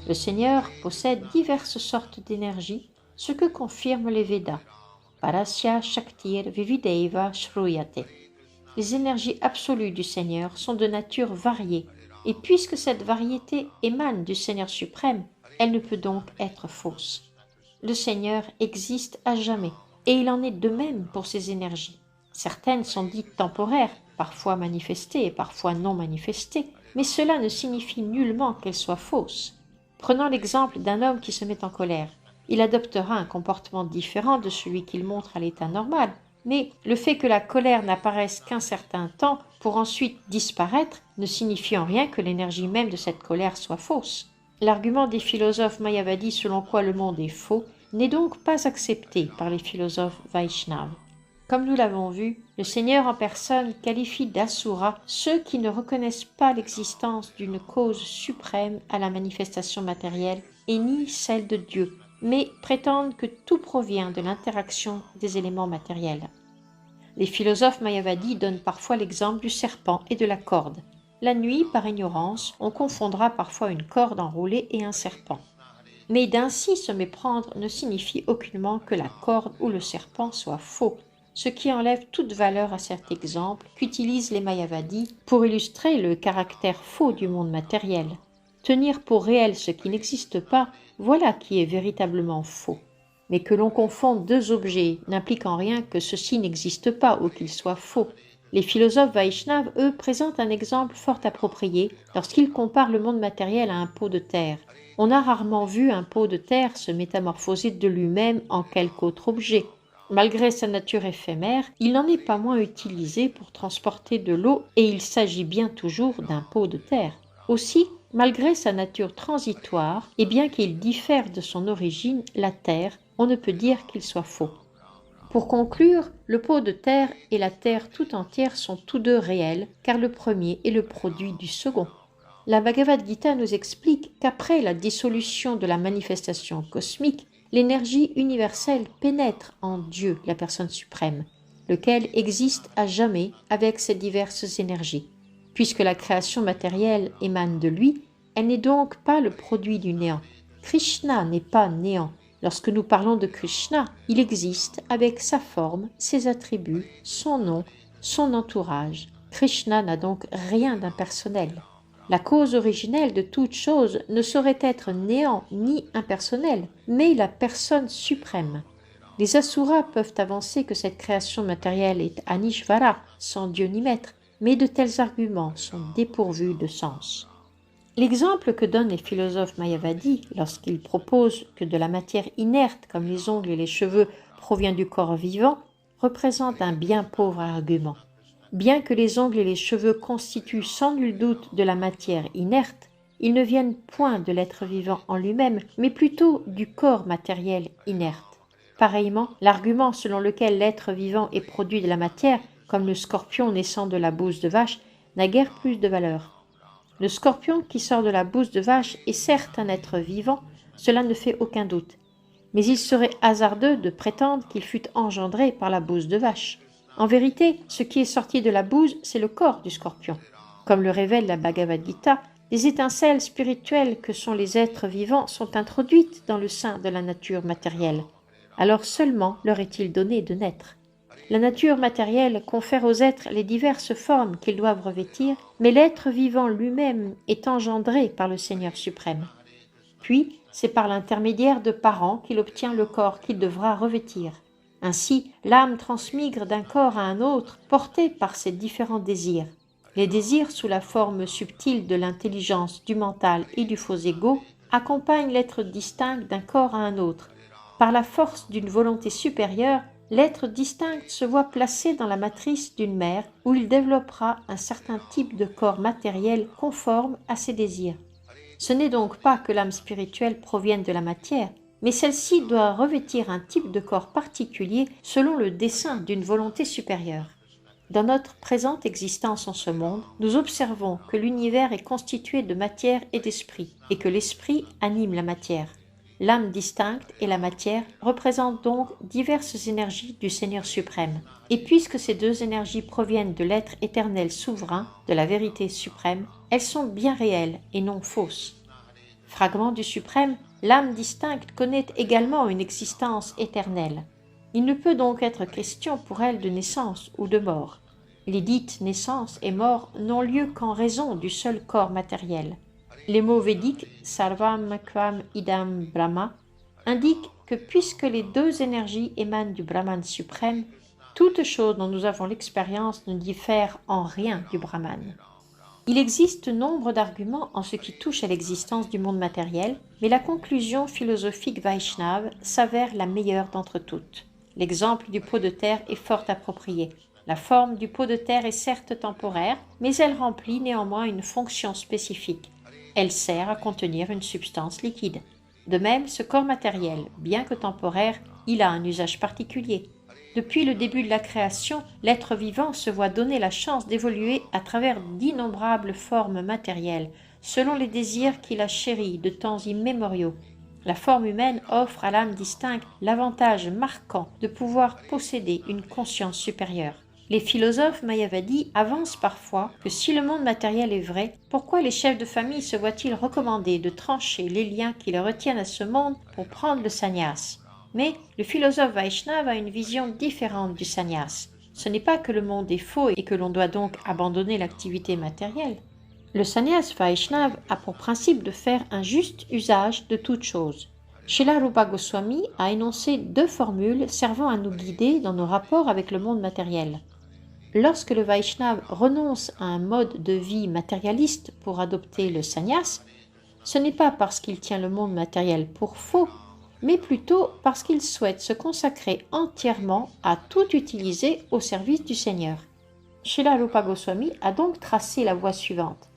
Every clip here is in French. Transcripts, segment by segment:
Le Seigneur possède diverses sortes d'énergie, ce que confirment les Védas. Parasya Shaktir Vivideva Shruyate. Les énergies absolues du Seigneur sont de nature variée, et puisque cette variété émane du Seigneur suprême, elle ne peut donc être fausse. Le Seigneur existe à jamais, et il en est de même pour ses énergies. Certaines sont dites temporaires, parfois manifestées et parfois non manifestées, mais cela ne signifie nullement qu'elles soient fausses. Prenons l'exemple d'un homme qui se met en colère. Il adoptera un comportement différent de celui qu'il montre à l'état normal, mais le fait que la colère n'apparaisse qu'un certain temps pour ensuite disparaître ne signifie en rien que l'énergie même de cette colère soit fausse. L'argument des philosophes mayavadis selon quoi le monde est faux n'est donc pas accepté par les philosophes Vaishnavas. Comme nous l'avons vu, le Seigneur en personne qualifie d'asura ceux qui ne reconnaissent pas l'existence d'une cause suprême à la manifestation matérielle et ni celle de Dieu, mais prétendent que tout provient de l'interaction des éléments matériels. Les philosophes mayavadis donnent parfois l'exemple du serpent et de la corde. La nuit, par ignorance, on confondra parfois une corde enroulée et un serpent. Mais d'ainsi se méprendre ne signifie aucunement que la corde ou le serpent soient faux, ce qui enlève toute valeur à cet exemple qu'utilisent les mayavadis pour illustrer le caractère faux du monde matériel. Tenir pour réel ce qui n'existe pas, voilà qui est véritablement faux. Mais que l'on confonde deux objets n'implique en rien que ceci n'existe pas ou qu'il soit faux. Les philosophes Vaishnavas, eux, présentent un exemple fort approprié lorsqu'ils comparent le monde matériel à un pot de terre. On a rarement vu un pot de terre se métamorphoser de lui-même en quelque autre objet. Malgré sa nature éphémère, il n'en est pas moins utilisé pour transporter de l'eau et il s'agit bien toujours d'un pot de terre. Aussi, malgré sa nature transitoire, et bien qu'il diffère de son origine, la terre, on ne peut dire qu'il soit faux. Pour conclure, le pot de terre et la terre tout entière sont tous deux réels, car le premier est le produit du second. La Bhagavad Gita nous explique qu'après la dissolution de la manifestation cosmique, l'énergie universelle pénètre en Dieu, la personne suprême, lequel existe à jamais avec ses diverses énergies. Puisque la création matérielle émane de lui, elle n'est donc pas le produit du néant. Krishna n'est pas néant. Lorsque nous parlons de Krishna, il existe avec sa forme, ses attributs, son nom, son entourage. Krishna n'a donc rien d'impersonnel. La cause originelle de toute chose ne saurait être néant ni impersonnel, mais la personne suprême. Les asuras peuvent avancer que cette création matérielle est anishvara, sans Dieu ni maître, mais de tels arguments sont dépourvus de sens. L'exemple que donnent les philosophes mayavadis lorsqu'ils proposent que de la matière inerte comme les ongles et les cheveux provient du corps vivant représente un bien pauvre argument. Bien que les ongles et les cheveux constituent sans nul doute de la matière inerte, ils ne viennent point de l'être vivant en lui-même, mais plutôt du corps matériel inerte. Pareillement, l'argument selon lequel l'être vivant est produit de la matière, comme le scorpion naissant de la bouse de vache, n'a guère plus de valeur. Le scorpion qui sort de la bouse de vache est certes un être vivant, cela ne fait aucun doute, mais il serait hasardeux de prétendre qu'il fut engendré par la bouse de vache. En vérité, ce qui est sorti de la bouse, c'est le corps du scorpion. Comme le révèle la Bhagavad Gita, les étincelles spirituelles que sont les êtres vivants sont introduites dans le sein de la nature matérielle. Alors seulement leur est-il donné de naître. La nature matérielle confère aux êtres les diverses formes qu'ils doivent revêtir, mais l'être vivant lui-même est engendré par le Seigneur suprême. Puis, c'est par l'intermédiaire de parents qu'il obtient le corps qu'il devra revêtir. Ainsi, l'âme transmigre d'un corps à un autre, portée par ses différents désirs. Les désirs, sous la forme subtile de l'intelligence, du mental et du faux ego, accompagnent l'être distinct d'un corps à un autre. Par la force d'une volonté supérieure, l'être distinct se voit placé dans la matrice d'une mère où il développera un certain type de corps matériel conforme à ses désirs. Ce n'est donc pas que l'âme spirituelle provienne de la matière, mais celle-ci doit revêtir un type de corps particulier selon le dessein d'une volonté supérieure. Dans notre présente existence en ce monde, nous observons que l'univers est constitué de matière et d'esprit, et que l'esprit anime la matière. L'âme distincte et la matière représentent donc diverses énergies du Seigneur suprême. Et puisque ces deux énergies proviennent de l'être éternel souverain, de la vérité suprême, elles sont bien réelles et non fausses. Fragment du suprême, l'âme distincte connaît également une existence éternelle. Il ne peut donc être question pour elle de naissance ou de mort. Les dites naissance et mort n'ont lieu qu'en raison du seul corps matériel. Les mots védiques Sarvam Kvam Idam Brahma indiquent que puisque les deux énergies émanent du Brahman suprême, toute chose dont nous avons l'expérience ne diffère en rien du Brahman. Il existe nombre d'arguments en ce qui touche à l'existence du monde matériel, mais la conclusion philosophique Vaishnava s'avère la meilleure d'entre toutes. L'exemple du pot de terre est fort approprié. La forme du pot de terre est certes temporaire, mais elle remplit néanmoins une fonction spécifique. Elle sert à contenir une substance liquide. De même, ce corps matériel, bien que temporaire, il a un usage particulier. Depuis le début de la création, l'être vivant se voit donner la chance d'évoluer à travers d'innombrables formes matérielles, selon les désirs qu'il a chéris de temps immémoriaux. La forme humaine offre à l'âme distincte l'avantage marquant de pouvoir posséder une conscience supérieure. Les philosophes mayavadis avancent parfois que si le monde matériel est vrai, pourquoi les chefs de famille se voient-ils recommander de trancher les liens qui les retiennent à ce monde pour prendre le sannyas? Mais le philosophe Vaishnava a une vision différente du sannyas. Ce n'est pas que le monde est faux et que l'on doit donc abandonner l'activité matérielle. Le sannyas Vaishnava a pour principe de faire un juste usage de toute chose. Srila Rupa Goswami a énoncé 2 formules servant à nous guider dans nos rapports avec le monde matériel. Lorsque le Vaishnava renonce à un mode de vie matérialiste pour adopter le sannyas, ce n'est pas parce qu'il tient le monde matériel pour faux, mais plutôt parce qu'il souhaite se consacrer entièrement à tout utiliser au service du Seigneur. Srila Rupa Goswami a donc tracé la voie suivante.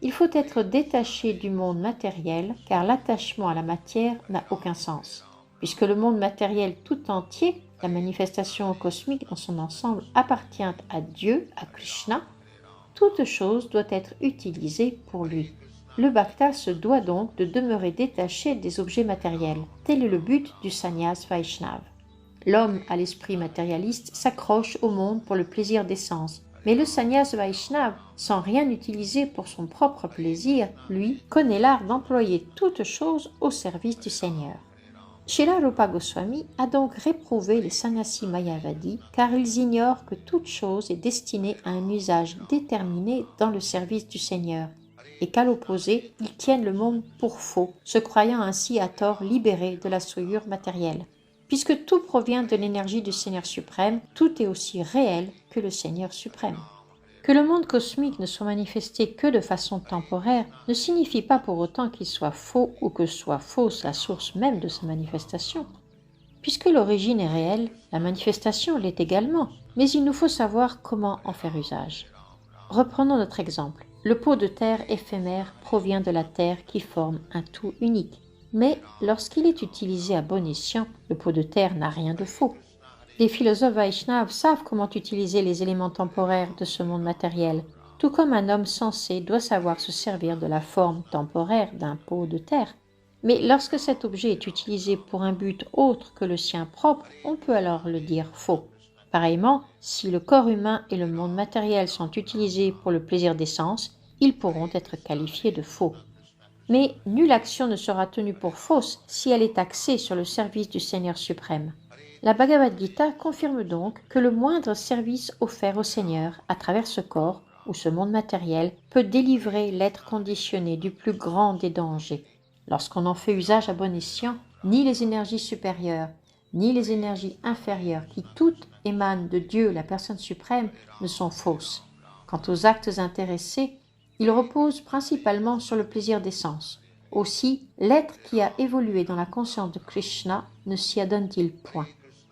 Il faut être détaché du monde matériel car l'attachement à la matière n'a aucun sens. Puisque le monde matériel tout entier, la manifestation cosmique dans son ensemble, appartient à Dieu, à Krishna, toute chose doit être utilisée pour lui. Le bhakta se doit donc de demeurer détaché des objets matériels. Tel est le but du sannyas Vaishnava. L'homme à l'esprit matérialiste s'accroche au monde pour le plaisir des sens. Mais le sannyas Vaishnava, sans rien utiliser pour son propre plaisir, lui, connaît l'art d'employer toute chose au service du Seigneur. Srila Rupa Goswami a donc réprouvé les sannyasis mayavadis car ils ignorent que toute chose est destinée à un usage déterminé dans le service du Seigneur et qu'à l'opposé, ils tiennent le monde pour faux, se croyant ainsi à tort libérés de la souillure matérielle. Puisque tout provient de l'énergie du Seigneur suprême, tout est aussi réel que le Seigneur suprême. Que le monde cosmique ne soit manifesté que de façon temporaire ne signifie pas pour autant qu'il soit faux ou que soit fausse la source même de sa manifestation. Puisque l'origine est réelle, la manifestation l'est également, mais il nous faut savoir comment en faire usage. Reprenons notre exemple. Le pot de terre éphémère provient de la terre qui forme un tout unique. Mais lorsqu'il est utilisé à bon escient, le pot de terre n'a rien de faux. Les philosophes Vaishnavas savent comment utiliser les éléments temporaires de ce monde matériel, tout comme un homme sensé doit savoir se servir de la forme temporaire d'un pot de terre. Mais lorsque cet objet est utilisé pour un but autre que le sien propre, on peut alors le dire faux. Pareillement, si le corps humain et le monde matériel sont utilisés pour le plaisir des sens, ils pourront être qualifiés de faux. Mais nulle action ne sera tenue pour fausse si elle est axée sur le service du Seigneur suprême. La Bhagavad Gita confirme donc que le moindre service offert au Seigneur à travers ce corps ou ce monde matériel peut délivrer l'être conditionné du plus grand des dangers. Lorsqu'on en fait usage à bon escient, ni les énergies supérieures, ni les énergies inférieures qui toutes émanent de Dieu, la personne suprême, ne sont fausses. Quant aux actes intéressés, ils reposent principalement sur le plaisir des sens. Aussi, l'être qui a évolué dans la conscience de Krishna ne s'y adonne-t-il point.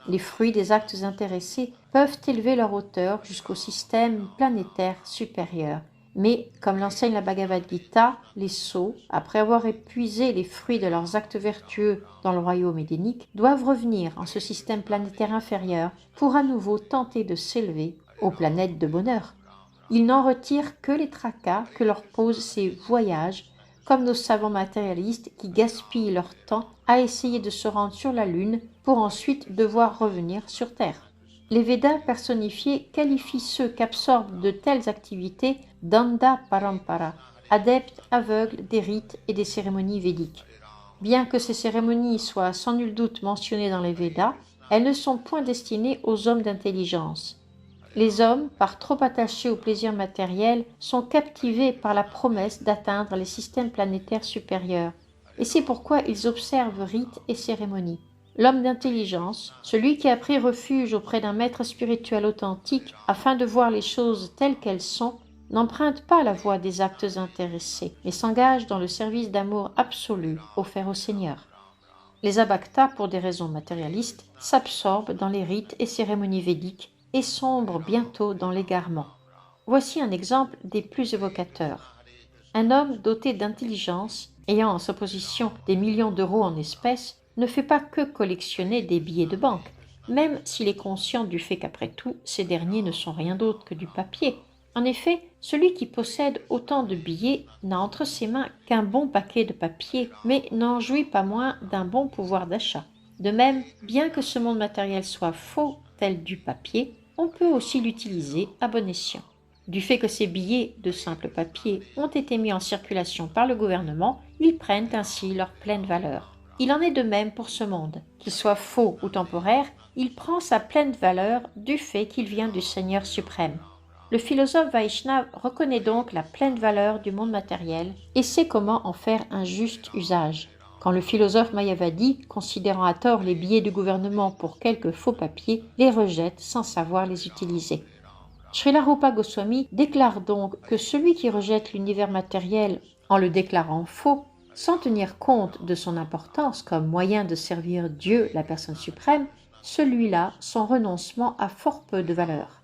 Les fruits des actes intéressés peuvent élever leur hauteur jusqu'au système planétaire supérieur. Mais, comme l'enseigne la Bhagavad Gita, les sots, après avoir épuisé les fruits de leurs actes vertueux dans le royaume édénique, doivent revenir en ce système planétaire inférieur pour à nouveau tenter de s'élever aux planètes de bonheur. Ils n'en retirent que les tracas que leur posent ces voyages, comme nos savants matérialistes qui gaspillent leur temps à essayer de se rendre sur la Lune pour ensuite devoir revenir sur Terre. Les Védas personnifiés qualifient ceux qu'absorbent de telles activités d'Anda Parampara, adepte aveugle des rites et des cérémonies védiques. Bien que ces cérémonies soient sans nul doute mentionnées dans les Védas, elles ne sont point destinées aux hommes d'intelligence. Les hommes, par trop attachés au plaisir matériel, sont captivés par la promesse d'atteindre les systèmes planétaires supérieurs, et c'est pourquoi ils observent rites et cérémonies. L'homme d'intelligence, celui qui a pris refuge auprès d'un maître spirituel authentique afin de voir les choses telles qu'elles sont, n'emprunte pas la voie des actes intéressés, mais s'engage dans le service d'amour absolu offert au Seigneur. Les abhaktas, pour des raisons matérialistes, s'absorbent dans les rites et cérémonies védiques et sombrent bientôt dans l'égarement. Voici un exemple des plus évocateurs. Un homme doté d'intelligence, ayant en sa possession des millions d'euros en espèces, ne fait pas que collectionner des billets de banque, même s'il est conscient du fait qu'après tout, ces derniers ne sont rien d'autre que du papier. En effet, celui qui possède autant de billets n'a entre ses mains qu'un bon paquet de papier, mais n'en jouit pas moins d'un bon pouvoir d'achat. De même, bien que ce monde matériel soit faux, tel du papier, on peut aussi l'utiliser à bon escient. Du fait que ces billets de simple papier ont été mis en circulation par le gouvernement, ils prennent ainsi leur pleine valeur. Il en est de même pour ce monde. Qu'il soit faux ou temporaire, il prend sa pleine valeur du fait qu'il vient du Seigneur suprême. Le philosophe Vaishnava reconnaît donc la pleine valeur du monde matériel et sait comment en faire un juste usage. Quand le philosophe Mayavadi, considérant à tort les billets du gouvernement pour quelques faux papiers, les rejette sans savoir les utiliser. Srila Rupa Goswami déclare donc que celui qui rejette l'univers matériel en le déclarant faux, sans tenir compte de son importance comme moyen de servir Dieu, la personne suprême, celui-là, son renoncement a fort peu de valeur.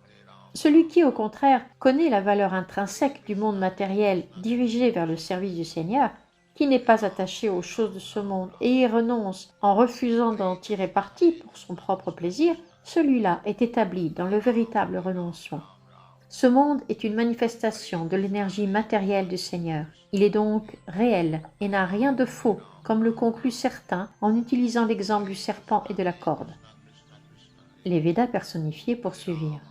Celui qui, au contraire, connaît la valeur intrinsèque du monde matériel dirigé vers le service du Seigneur, qui n'est pas attaché aux choses de ce monde et y renonce en refusant d'en tirer parti pour son propre plaisir, celui-là est établi dans le véritable renoncement. Ce monde est une manifestation de l'énergie matérielle du Seigneur. Il est donc réel et n'a rien de faux, comme le concluent certains en utilisant l'exemple du serpent et de la corde. Les Védas personnifiés poursuivirent.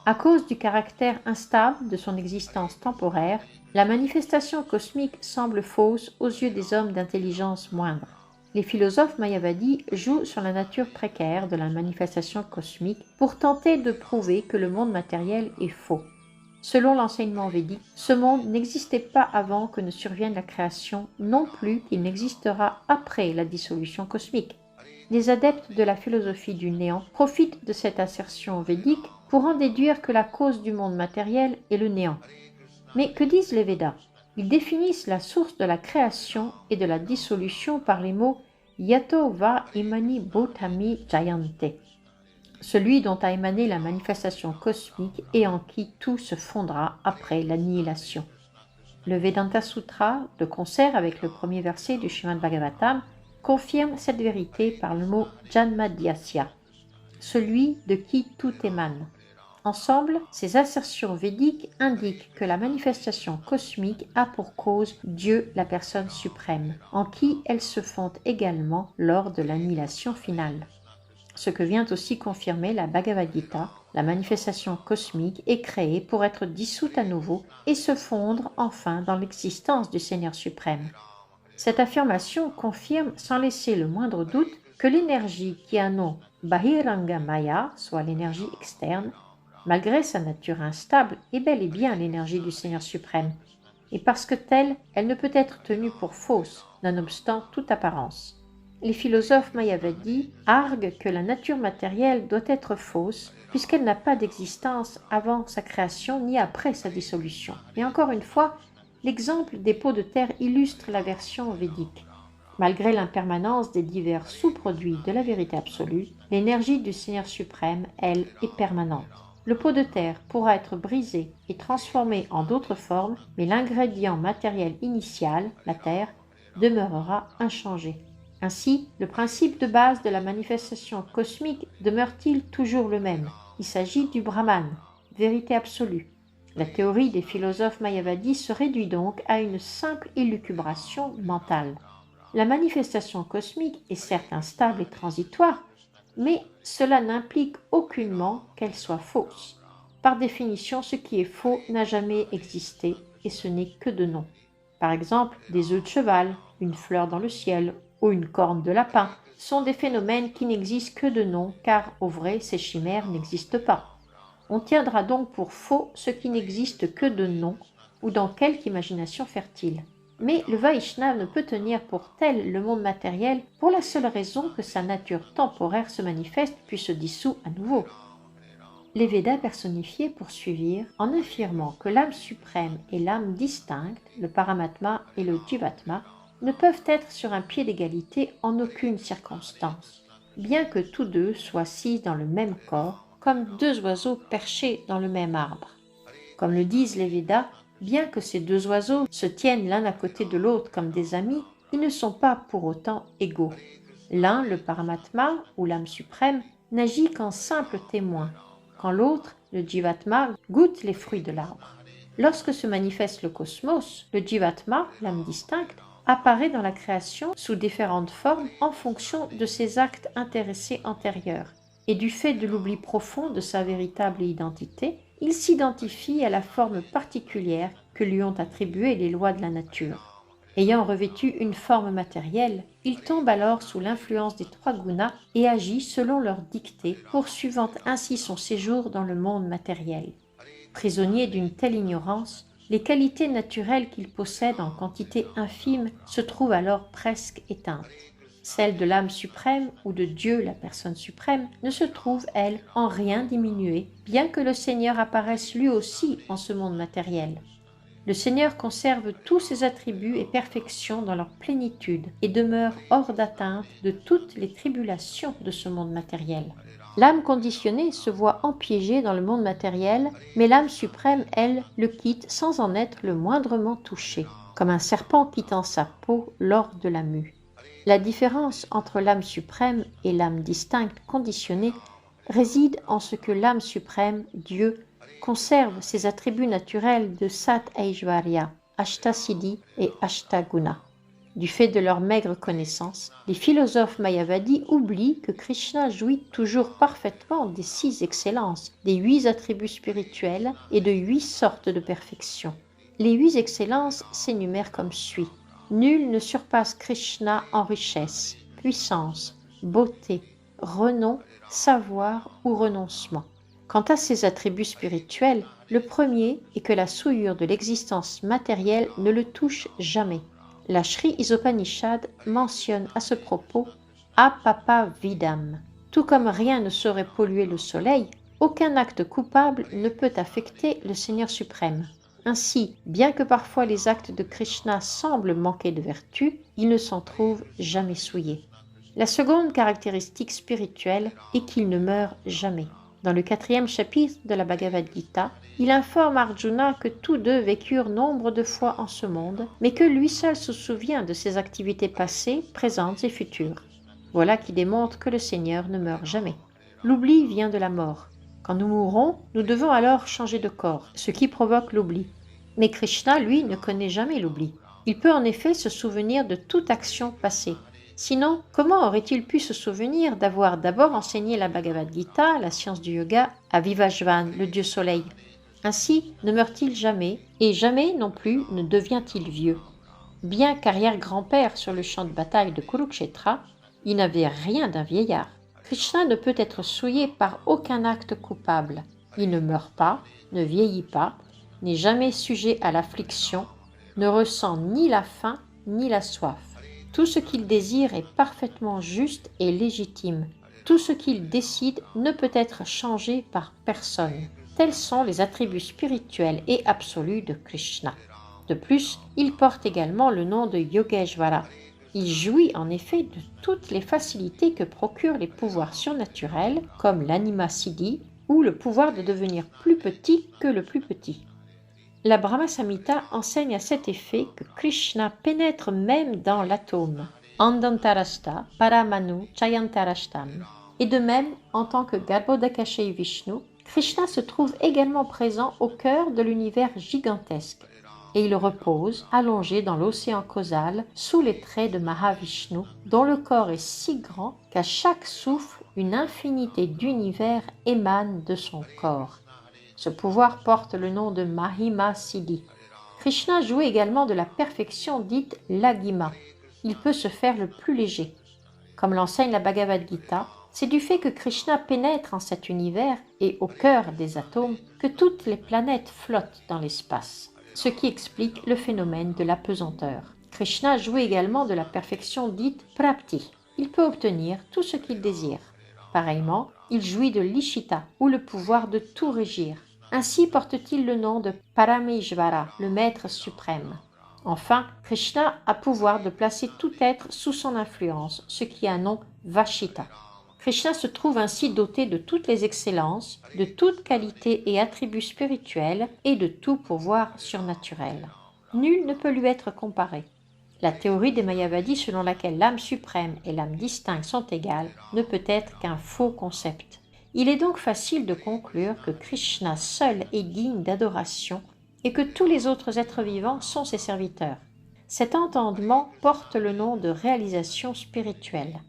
À cause du caractère instable de son existence temporaire, la manifestation cosmique semble fausse aux yeux des hommes d'intelligence moindre. Les philosophes mayavadis jouent sur la nature précaire de la manifestation cosmique pour tenter de prouver que le monde matériel est faux. Selon l'enseignement védique, ce monde n'existait pas avant que ne survienne la création, non plus qu'il n'existera après la dissolution cosmique. Les adeptes de la philosophie du néant profitent de cette assertion védique pour en déduire que la cause du monde matériel est le néant. Mais que disent les Védas? Ils définissent la source de la création et de la dissolution par les mots Yato va imani bhutami jayante, celui dont a émané la manifestation cosmique et en qui tout se fondera après l'annihilation. Le Vedanta Sutra, de concert avec le premier verset du Srimad Bhagavatam, confirme cette vérité par le mot Janmadhyasya, celui de qui tout émane. Ensemble, ces assertions védiques indiquent que la manifestation cosmique a pour cause Dieu, la personne suprême, en qui elles se font également lors de l'annihilation finale. Ce que vient aussi confirmer la Bhagavad Gita, la manifestation cosmique est créée pour être dissoute à nouveau et se fondre enfin dans l'existence du Seigneur suprême. Cette affirmation confirme sans laisser le moindre doute que l'énergie qui a nom Bahiranga Maya, soit l'énergie externe, malgré sa nature instable, est bel et bien l'énergie du Seigneur suprême, et parce que telle, elle ne peut être tenue pour fausse, nonobstant toute apparence. Les philosophes mayavadis arguent que la nature matérielle doit être fausse, puisqu'elle n'a pas d'existence avant sa création ni après sa dissolution. Et encore une fois, l'exemple des pots de terre illustre la version védique. Malgré l'impermanence des divers sous-produits de la vérité absolue, l'énergie du Seigneur suprême, elle, est permanente. Le pot de terre pourra être brisé et transformé en d'autres formes, mais l'ingrédient matériel initial, la terre, demeurera inchangé. Ainsi, le principe de base de la manifestation cosmique demeure-t-il toujours le même? Il s'agit du Brahman, vérité absolue. La théorie des philosophes mayavadis se réduit donc à une simple élucubration mentale. La manifestation cosmique est certes instable et transitoire, mais cela n'implique aucunement qu'elle soit fausse. Par définition, ce qui est faux n'a jamais existé et ce n'est que de nom. Par exemple, des œufs de cheval, une fleur dans le ciel ou une corne de lapin sont des phénomènes qui n'existent que de nom, car au vrai, ces chimères n'existent pas. On tiendra donc pour faux ce qui n'existe que de nom ou dans quelque imagination fertile. Mais le Vaishnava ne peut tenir pour tel le monde matériel pour la seule raison que sa nature temporaire se manifeste puis se dissout à nouveau. Les Védas personnifiés poursuivirent en affirmant que l'âme suprême et l'âme distincte, le Paramatma et le Jivatma, ne peuvent être sur un pied d'égalité en aucune circonstance, bien que tous deux soient assis dans le même corps, comme deux oiseaux perchés dans le même arbre. Comme le disent les Védas, bien que ces deux oiseaux se tiennent l'un à côté de l'autre comme des amis, ils ne sont pas pour autant égaux. L'un, le Paramatma, ou l'âme suprême, n'agit qu'en simple témoin, quand l'autre, le Jivatma, goûte les fruits de l'arbre. Lorsque se manifeste le cosmos, le Jivatma, l'âme distincte, apparaît dans la création sous différentes formes en fonction de ses actes intéressés antérieurs, et du fait de l'oubli profond de sa véritable identité, il s'identifie à la forme particulière que lui ont attribuée les lois de la nature. Ayant revêtu une forme matérielle, il tombe alors sous l'influence des trois gunas et agit selon leur dictée, poursuivant ainsi son séjour dans le monde matériel. Prisonnier d'une telle ignorance, les qualités naturelles qu'il possède en quantité infime se trouvent alors presque éteintes. Celle de l'âme suprême ou de Dieu, la personne suprême, ne se trouve, elle, en rien diminuée, bien que le Seigneur apparaisse lui aussi en ce monde matériel. Le Seigneur conserve tous ses attributs et perfections dans leur plénitude et demeure hors d'atteinte de toutes les tribulations de ce monde matériel. L'âme conditionnée se voit empiégée dans le monde matériel, mais l'âme suprême, elle, le quitte sans en être le moindrement touchée, comme un serpent quittant sa peau lors de la mue. La différence entre l'âme suprême et l'âme distincte conditionnée réside en ce que l'âme suprême, Dieu, conserve ses attributs naturels de Sat Aishvarya, Ashtasiddhi et Ashtaguna. Du fait de leur maigre connaissance, les philosophes mayavadis oublient que Krishna jouit toujours parfaitement des 6 excellences, des 8 attributs spirituels et de 8 sortes de perfection. Les 8 excellences s'énumèrent comme suit. Nul ne surpasse Krishna en richesse, puissance, beauté, renom, savoir ou renoncement. Quant à ses attributs spirituels, le premier est que la souillure de l'existence matérielle ne le touche jamais. La Sri Isopanishad mentionne à ce propos Apapa Vidam. Tout comme rien ne saurait polluer le soleil, aucun acte coupable ne peut affecter le Seigneur suprême. Ainsi, bien que parfois les actes de Krishna semblent manquer de vertu, ils ne s'en trouvent jamais souillés. La seconde caractéristique spirituelle est qu'il ne meurt jamais. Dans le 4e chapitre de la Bhagavad Gita, il informe Arjuna que tous deux vécurent nombre de fois en ce monde, mais que lui seul se souvient de ses activités passées, présentes et futures. Voilà qui démontre que le Seigneur ne meurt jamais. L'oubli vient de la mort. Quand nous mourrons, nous devons alors changer de corps, ce qui provoque l'oubli. Mais Krishna, lui, ne connaît jamais l'oubli. Il peut en effet se souvenir de toute action passée. Sinon, comment aurait-il pu se souvenir d'avoir d'abord enseigné la Bhagavad Gita, la science du yoga, à Vivajvan, le dieu soleil? Ainsi ne meurt-il jamais, et jamais non plus ne devient-il vieux. Bien qu'arrière-grand-père sur le champ de bataille de Kurukshetra, il n'avait rien d'un vieillard. Krishna ne peut être souillé par aucun acte coupable. Il ne meurt pas, ne vieillit pas, n'est jamais sujet à l'affliction, ne ressent ni la faim ni la soif. Tout ce qu'il désire est parfaitement juste et légitime. Tout ce qu'il décide ne peut être changé par personne. Tels sont les attributs spirituels et absolus de Krishna. De plus, il porte également le nom de Yogeshvara. Il jouit en effet de toutes les facilités que procurent les pouvoirs surnaturels, comme l'anima siddhi ou le pouvoir de devenir plus petit que le plus petit. La Brahma Samhita enseigne à cet effet que Krishna pénètre même dans l'atome, Andantarashta, Paramanu, Chayantarashtam. Et de même, en tant que Garbhodakashayi Vishnu, Krishna se trouve également présent au cœur de l'univers gigantesque, et il repose, allongé dans l'océan causal, sous les traits de Mahavishnu, dont le corps est si grand qu'à chaque souffle, une infinité d'univers émane de son corps. Ce pouvoir porte le nom de Mahima Siddhi. Krishna jouit également de la perfection dite lagima. Il peut se faire le plus léger. Comme l'enseigne la Bhagavad Gita, c'est du fait que Krishna pénètre en cet univers et au cœur des atomes que toutes les planètes flottent dans l'espace, ce qui explique le phénomène de l'apesanteur. Krishna jouit également de la perfection dite prapti. Il peut obtenir tout ce qu'il désire. Pareillement, il jouit de l'ishita, ou le pouvoir de tout régir. Ainsi porte-t-il le nom de Parameshvara, le maître suprême. Enfin, Krishna a pouvoir de placer tout être sous son influence, ce qui a un nom Vashita. Krishna se trouve ainsi doté de toutes les excellences, de toute qualité et attributs spirituels et de tout pouvoir surnaturel. Nul ne peut lui être comparé. La théorie des Mayavadis selon laquelle l'âme suprême et l'âme distincte sont égales ne peut être qu'un faux concept. Il est donc facile de conclure que Krishna seul est digne d'adoration et que tous les autres êtres vivants sont ses serviteurs. Cet entendement porte le nom de réalisation spirituelle.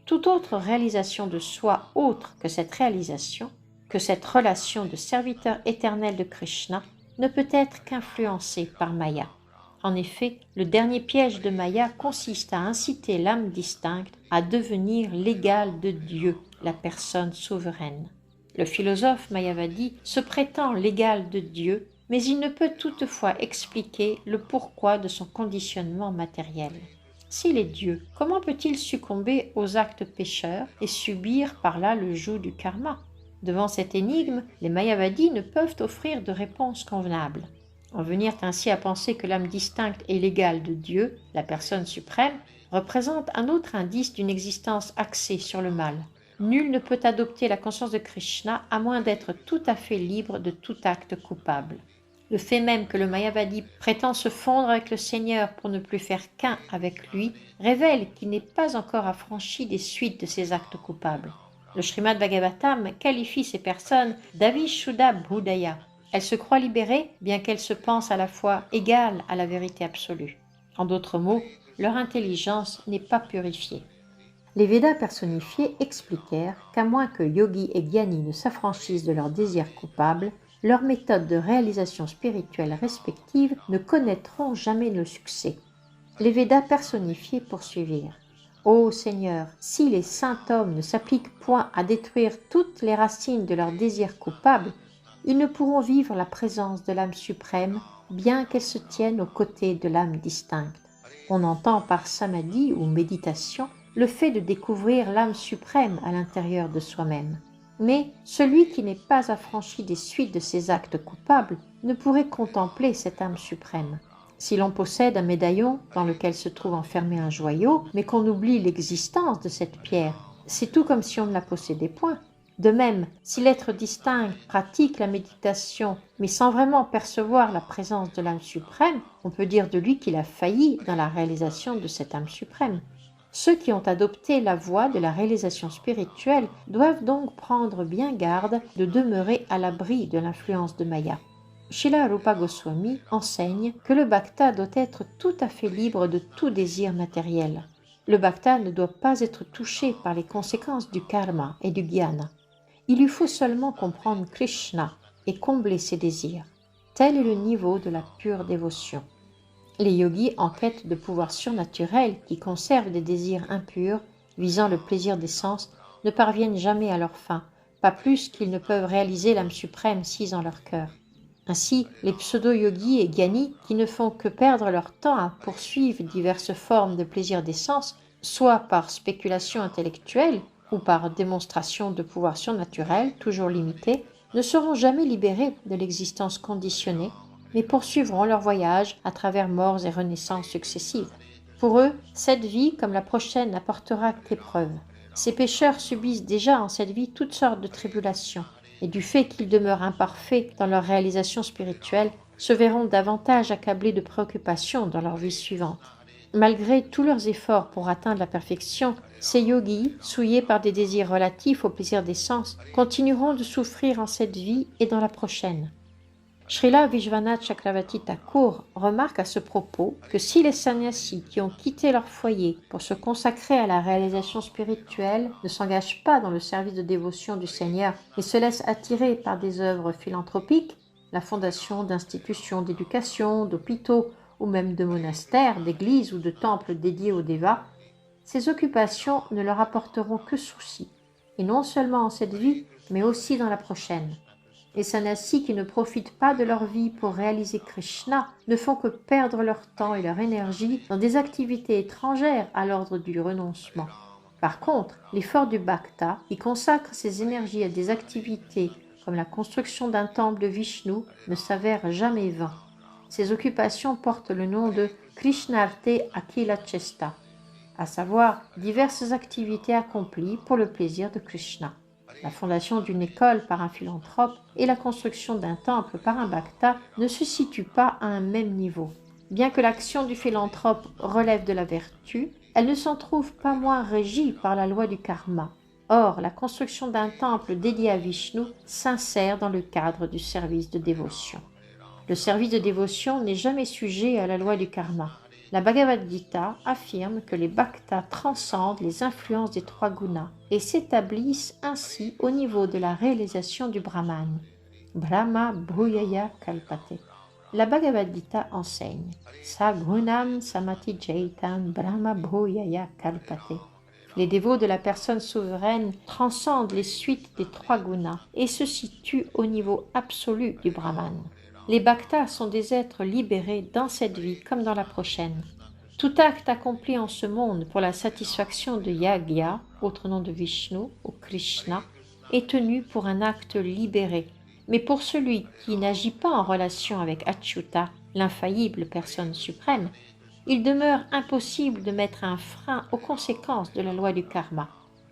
Toute autre réalisation de soi autre que cette réalisation, que cette relation de serviteur éternel de Krishna, ne peut être qu'influencée par Maya. En effet, le dernier piège de Maya consiste à inciter l'âme distincte à devenir l'égale de Dieu, la personne souveraine. Le philosophe mayavadi se prétend l'égal de Dieu, mais il ne peut toutefois expliquer le pourquoi de son conditionnement matériel. S'il est Dieu, comment peut-il succomber aux actes pécheurs et subir par là le joug du karma? Devant cette énigme, les mayavadis ne peuvent offrir de réponse convenable. En venir ainsi à penser que l'âme distincte est l'égale de Dieu, la personne suprême, représente un autre indice d'une existence axée sur le mal. Nul ne peut adopter la conscience de Krishna à moins d'être tout à fait libre de tout acte coupable. Le fait même que le Mayavadi prétend se fondre avec le Seigneur pour ne plus faire qu'un avec lui révèle qu'il n'est pas encore affranchi des suites de ses actes coupables. Le Srimad Bhagavatam qualifie ces personnes d'Avishuddha Bhudaya. Elles se croient libérées, bien qu'elles se pensent à la fois égales à la vérité absolue. En d'autres mots, leur intelligence n'est pas purifiée. Les Védas personnifiés expliquèrent qu'à moins que Yogi et Gyani ne s'affranchissent de leurs désirs coupables, leurs méthodes de réalisation spirituelle respectives ne connaîtront jamais le succès. Les Védas personnifiés poursuivirent. Ô Seigneur, si les saints hommes ne s'appliquent point à détruire toutes les racines de leurs désirs coupables, ils ne pourront vivre la présence de l'âme suprême, bien qu'elle se tienne aux côtés de l'âme distincte. On entend par samadhi ou méditation le fait de découvrir l'âme suprême à l'intérieur de soi-même. Mais celui qui n'est pas affranchi des suites de ses actes coupables ne pourrait contempler cette âme suprême. Si l'on possède un médaillon dans lequel se trouve enfermé un joyau, mais qu'on oublie l'existence de cette pierre, c'est tout comme si on ne la possédait point. De même, si l'être distinct pratique la méditation, mais sans vraiment percevoir la présence de l'âme suprême, on peut dire de lui qu'il a failli dans la réalisation de cette âme suprême. Ceux qui ont adopté la voie de la réalisation spirituelle doivent donc prendre bien garde de demeurer à l'abri de l'influence de Maya. Srila Rupa Goswami enseigne que le bhakta doit être tout à fait libre de tout désir matériel. Le bhakta ne doit pas être touché par les conséquences du karma et du jnana. Il lui faut seulement comprendre Krishna et combler ses désirs. Tel est le niveau de la pure dévotion. Les yogis en quête de pouvoirs surnaturels qui conservent des désirs impurs, visant le plaisir des sens, ne parviennent jamais à leur fin, pas plus qu'ils ne peuvent réaliser l'âme suprême sise en leur cœur. Ainsi, les pseudo-yogis et gyanis, qui ne font que perdre leur temps à poursuivre diverses formes de plaisir des sens, soit par spéculation intellectuelle ou par démonstration de pouvoirs surnaturels toujours limités, ne seront jamais libérés de l'existence conditionnée, mais poursuivront leur voyage à travers morts et renaissances successives. Pour eux, cette vie, comme la prochaine, n'apportera qu'épreuve. Ces pécheurs subissent déjà en cette vie toutes sortes de tribulations, et du fait qu'ils demeurent imparfaits dans leur réalisation spirituelle, se verront davantage accablés de préoccupations dans leur vie suivante. Malgré tous leurs efforts pour atteindre la perfection, ces yogis, souillés par des désirs relatifs au plaisir des sens, continueront de souffrir en cette vie et dans la prochaine. Srila Vishwanath Chakravarti Thakur remarque à ce propos que si les sannyasis qui ont quitté leur foyer pour se consacrer à la réalisation spirituelle ne s'engagent pas dans le service de dévotion du Seigneur et se laissent attirer par des œuvres philanthropiques, la fondation d'institutions d'éducation, d'hôpitaux ou même de monastères, d'églises ou de temples dédiés aux dévas, ces occupations ne leur apporteront que soucis, et non seulement en cette vie, mais aussi dans la prochaine. Les sannyasis qui ne profitent pas de leur vie pour réaliser Krishna ne font que perdre leur temps et leur énergie dans des activités étrangères à l'ordre du renoncement. Par contre, l'effort du bhakta, qui consacre ses énergies à des activités comme la construction d'un temple de Vishnu, ne s'avère jamais vain. Ces occupations portent le nom de Krishnarte Akila Chesta, à savoir diverses activités accomplies pour le plaisir de Krishna. La fondation d'une école par un philanthrope et la construction d'un temple par un bhakta ne se situent pas à un même niveau. Bien que l'action du philanthrope relève de la vertu, elle ne s'en trouve pas moins régie par la loi du karma. Or, la construction d'un temple dédié à Vishnu s'insère dans le cadre du service de dévotion. Le service de dévotion n'est jamais sujet à la loi du karma. La Bhagavad Gita affirme que les bhaktas transcendent les influences des trois gunas et s'établissent ainsi au niveau de la réalisation du Brahman. Brahma Bhuyaya Kalpate. La Bhagavad Gita enseigne Sagunam Samati Jaitam Brahma Bhuyaya Kalpate. Les dévots de la personne souveraine transcendent les suites des trois gunas et se situent au niveau absolu du Brahman. Les bhaktas sont des êtres libérés dans cette vie comme dans la prochaine. Tout acte accompli en ce monde pour la satisfaction de Yagya, autre nom de Vishnu ou Krishna, est tenu pour un acte libéré. Mais pour celui qui n'agit pas en relation avec Achyuta, l'infaillible personne suprême, il demeure impossible de mettre un frein aux conséquences de la loi du karma.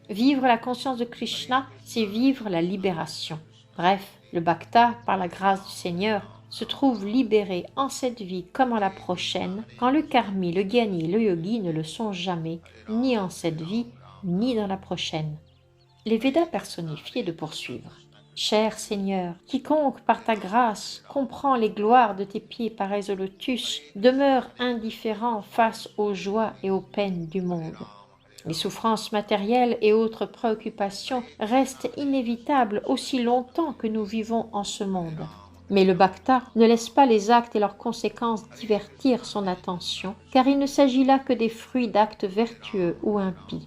Vivre la conscience de Krishna, c'est vivre la libération. Bref, le bhakta, par la grâce du Seigneur, se trouve libéré en cette vie comme en la prochaine, quand le karmi, le gyani et le yogi ne le sont jamais, ni en cette vie, ni dans la prochaine. Les Védas personnifiés de poursuivre. Cher Seigneur, quiconque par ta grâce comprend les gloires de tes pieds pareils au lotus, demeure indifférent face aux joies et aux peines du monde. Les souffrances matérielles et autres préoccupations restent inévitables aussi longtemps que nous vivons en ce monde. Mais le bhakta ne laisse pas les actes et leurs conséquences divertir son attention, car il ne s'agit là que des fruits d'actes vertueux ou impies.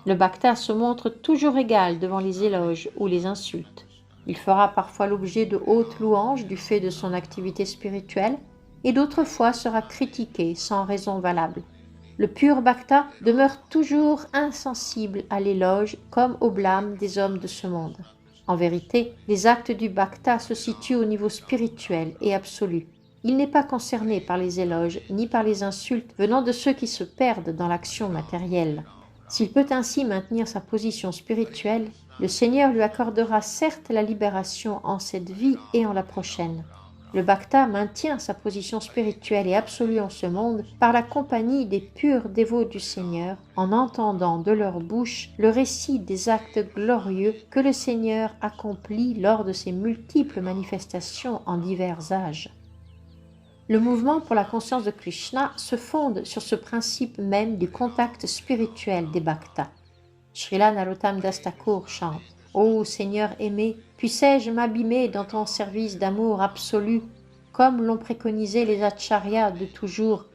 Le bhakta se montre toujours égal devant les éloges ou les insultes. Il fera parfois l'objet de hautes louanges du fait de son activité spirituelle, et d'autres fois sera critiqué sans raison valable. Le pur bhakta demeure toujours insensible à l'éloge comme au blâme des hommes de ce monde. En vérité, les actes du bhakta se situent au niveau spirituel et absolu. Il n'est pas concerné par les éloges ni par les insultes venant de ceux qui se perdent dans l'action matérielle. S'il peut ainsi maintenir sa position spirituelle, le Seigneur lui accordera certes la libération en cette vie et en la prochaine. Le bhakta maintient sa position spirituelle et absolue en ce monde par la compagnie des purs dévots du Seigneur, en entendant de leur bouche le récit des actes glorieux que le Seigneur accomplit lors de ses multiples manifestations en divers âges. Le mouvement pour la conscience de Krishna se fonde sur ce principe même du contact spirituel des bhaktas. Srila Narottam Das Thakur chante « Ô Seigneur aimé, puissais-je m'abîmer dans ton service d'amour absolu, comme l'ont préconisé les acharyas de toujours,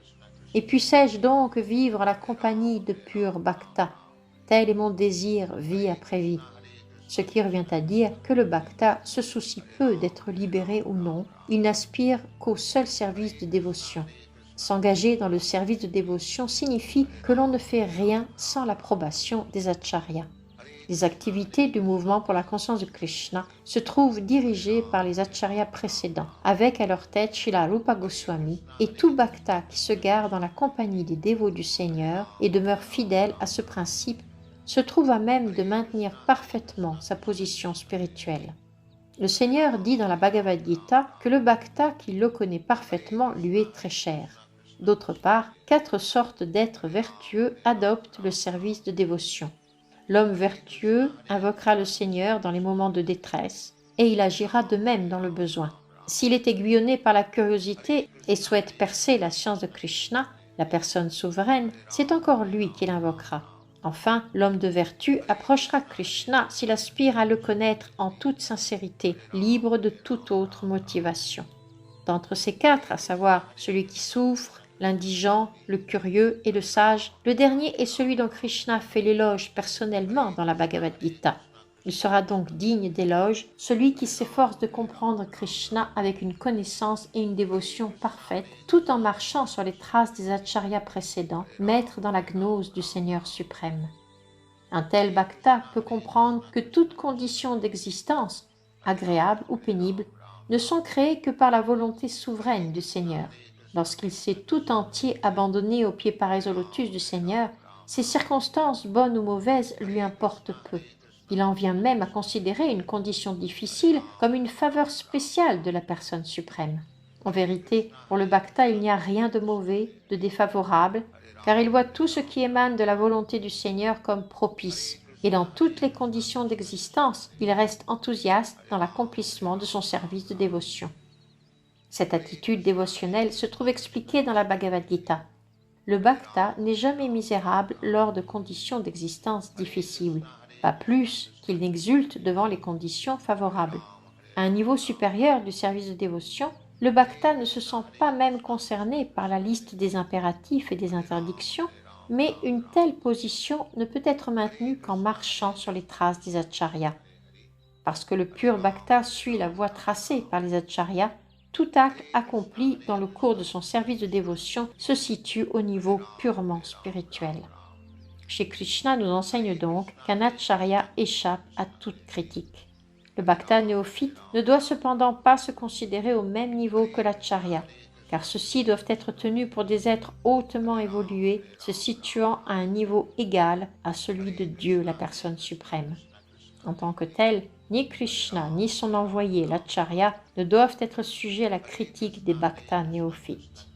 et puissais-je donc vivre la compagnie de purs bhaktas. Tel est mon désir, vie après vie. » Ce qui revient à dire que le bhakta se soucie peu d'être libéré ou non, il n'aspire qu'au seul service de dévotion. S'engager dans le service de dévotion signifie que l'on ne fait rien sans l'approbation des acharyas. Les activités du mouvement pour la conscience de Krishna se trouvent dirigées par les acharyas précédents, avec à leur tête Srila Rupa Goswami, et tout bhakta qui se gare dans la compagnie des dévots du Seigneur et demeure fidèle à ce principe se trouve à même de maintenir parfaitement sa position spirituelle. Le Seigneur dit dans la Bhagavad Gita que le bhakta qui le connaît parfaitement lui est très cher. D'autre part, 4 sortes d'êtres vertueux adoptent le service de dévotion. L'homme vertueux invoquera le Seigneur dans les moments de détresse, et il agira de même dans le besoin. S'il est aiguillonné par la curiosité et souhaite percer la science de Krishna, la personne souveraine, c'est encore lui qui l'invoquera. Enfin, l'homme de vertu approchera Krishna s'il aspire à le connaître en toute sincérité, libre de toute autre motivation. D'entre ces quatre, à savoir celui qui souffre, l'indigent, le curieux et le sage, le dernier est celui dont Krishna fait l'éloge personnellement dans la Bhagavad Gita. Il sera donc digne d'éloge celui qui s'efforce de comprendre Krishna avec une connaissance et une dévotion parfaite, tout en marchant sur les traces des acharyas précédents, maîtres dans la gnose du Seigneur suprême. Un tel bhakta peut comprendre que toutes conditions d'existence, agréables ou pénibles, ne sont créées que par la volonté souveraine du Seigneur. Lorsqu'il s'est tout entier abandonné aux pieds parés au lotus du Seigneur, ces circonstances, bonnes ou mauvaises, lui importent peu. Il en vient même à considérer une condition difficile comme une faveur spéciale de la personne suprême. En vérité, pour le bhakta, il n'y a rien de mauvais, de défavorable, car il voit tout ce qui émane de la volonté du Seigneur comme propice, et dans toutes les conditions d'existence, il reste enthousiaste dans l'accomplissement de son service de dévotion. Cette attitude dévotionnelle se trouve expliquée dans la Bhagavad Gita. Le bhakta n'est jamais misérable lors de conditions d'existence difficiles, pas plus qu'il n'exulte devant les conditions favorables. À un niveau supérieur du service de dévotion, le bhakta ne se sent pas même concerné par la liste des impératifs et des interdictions, mais une telle position ne peut être maintenue qu'en marchant sur les traces des acharyas. Parce que le pur bhakta suit la voie tracée par les acharyas, tout acte accompli dans le cours de son service de dévotion se situe au niveau purement spirituel. Chez Krishna nous enseigne donc qu'un acharya échappe à toute critique. Le bhakta néophyte ne doit cependant pas se considérer au même niveau que l'acharya, car ceux-ci doivent être tenus pour des êtres hautement évolués, se situant à un niveau égal à celui de Dieu, la personne suprême. En tant que tel, ni Krishna ni son envoyé, l'acharya, ne doivent être sujets à la critique des bhaktas néophytes.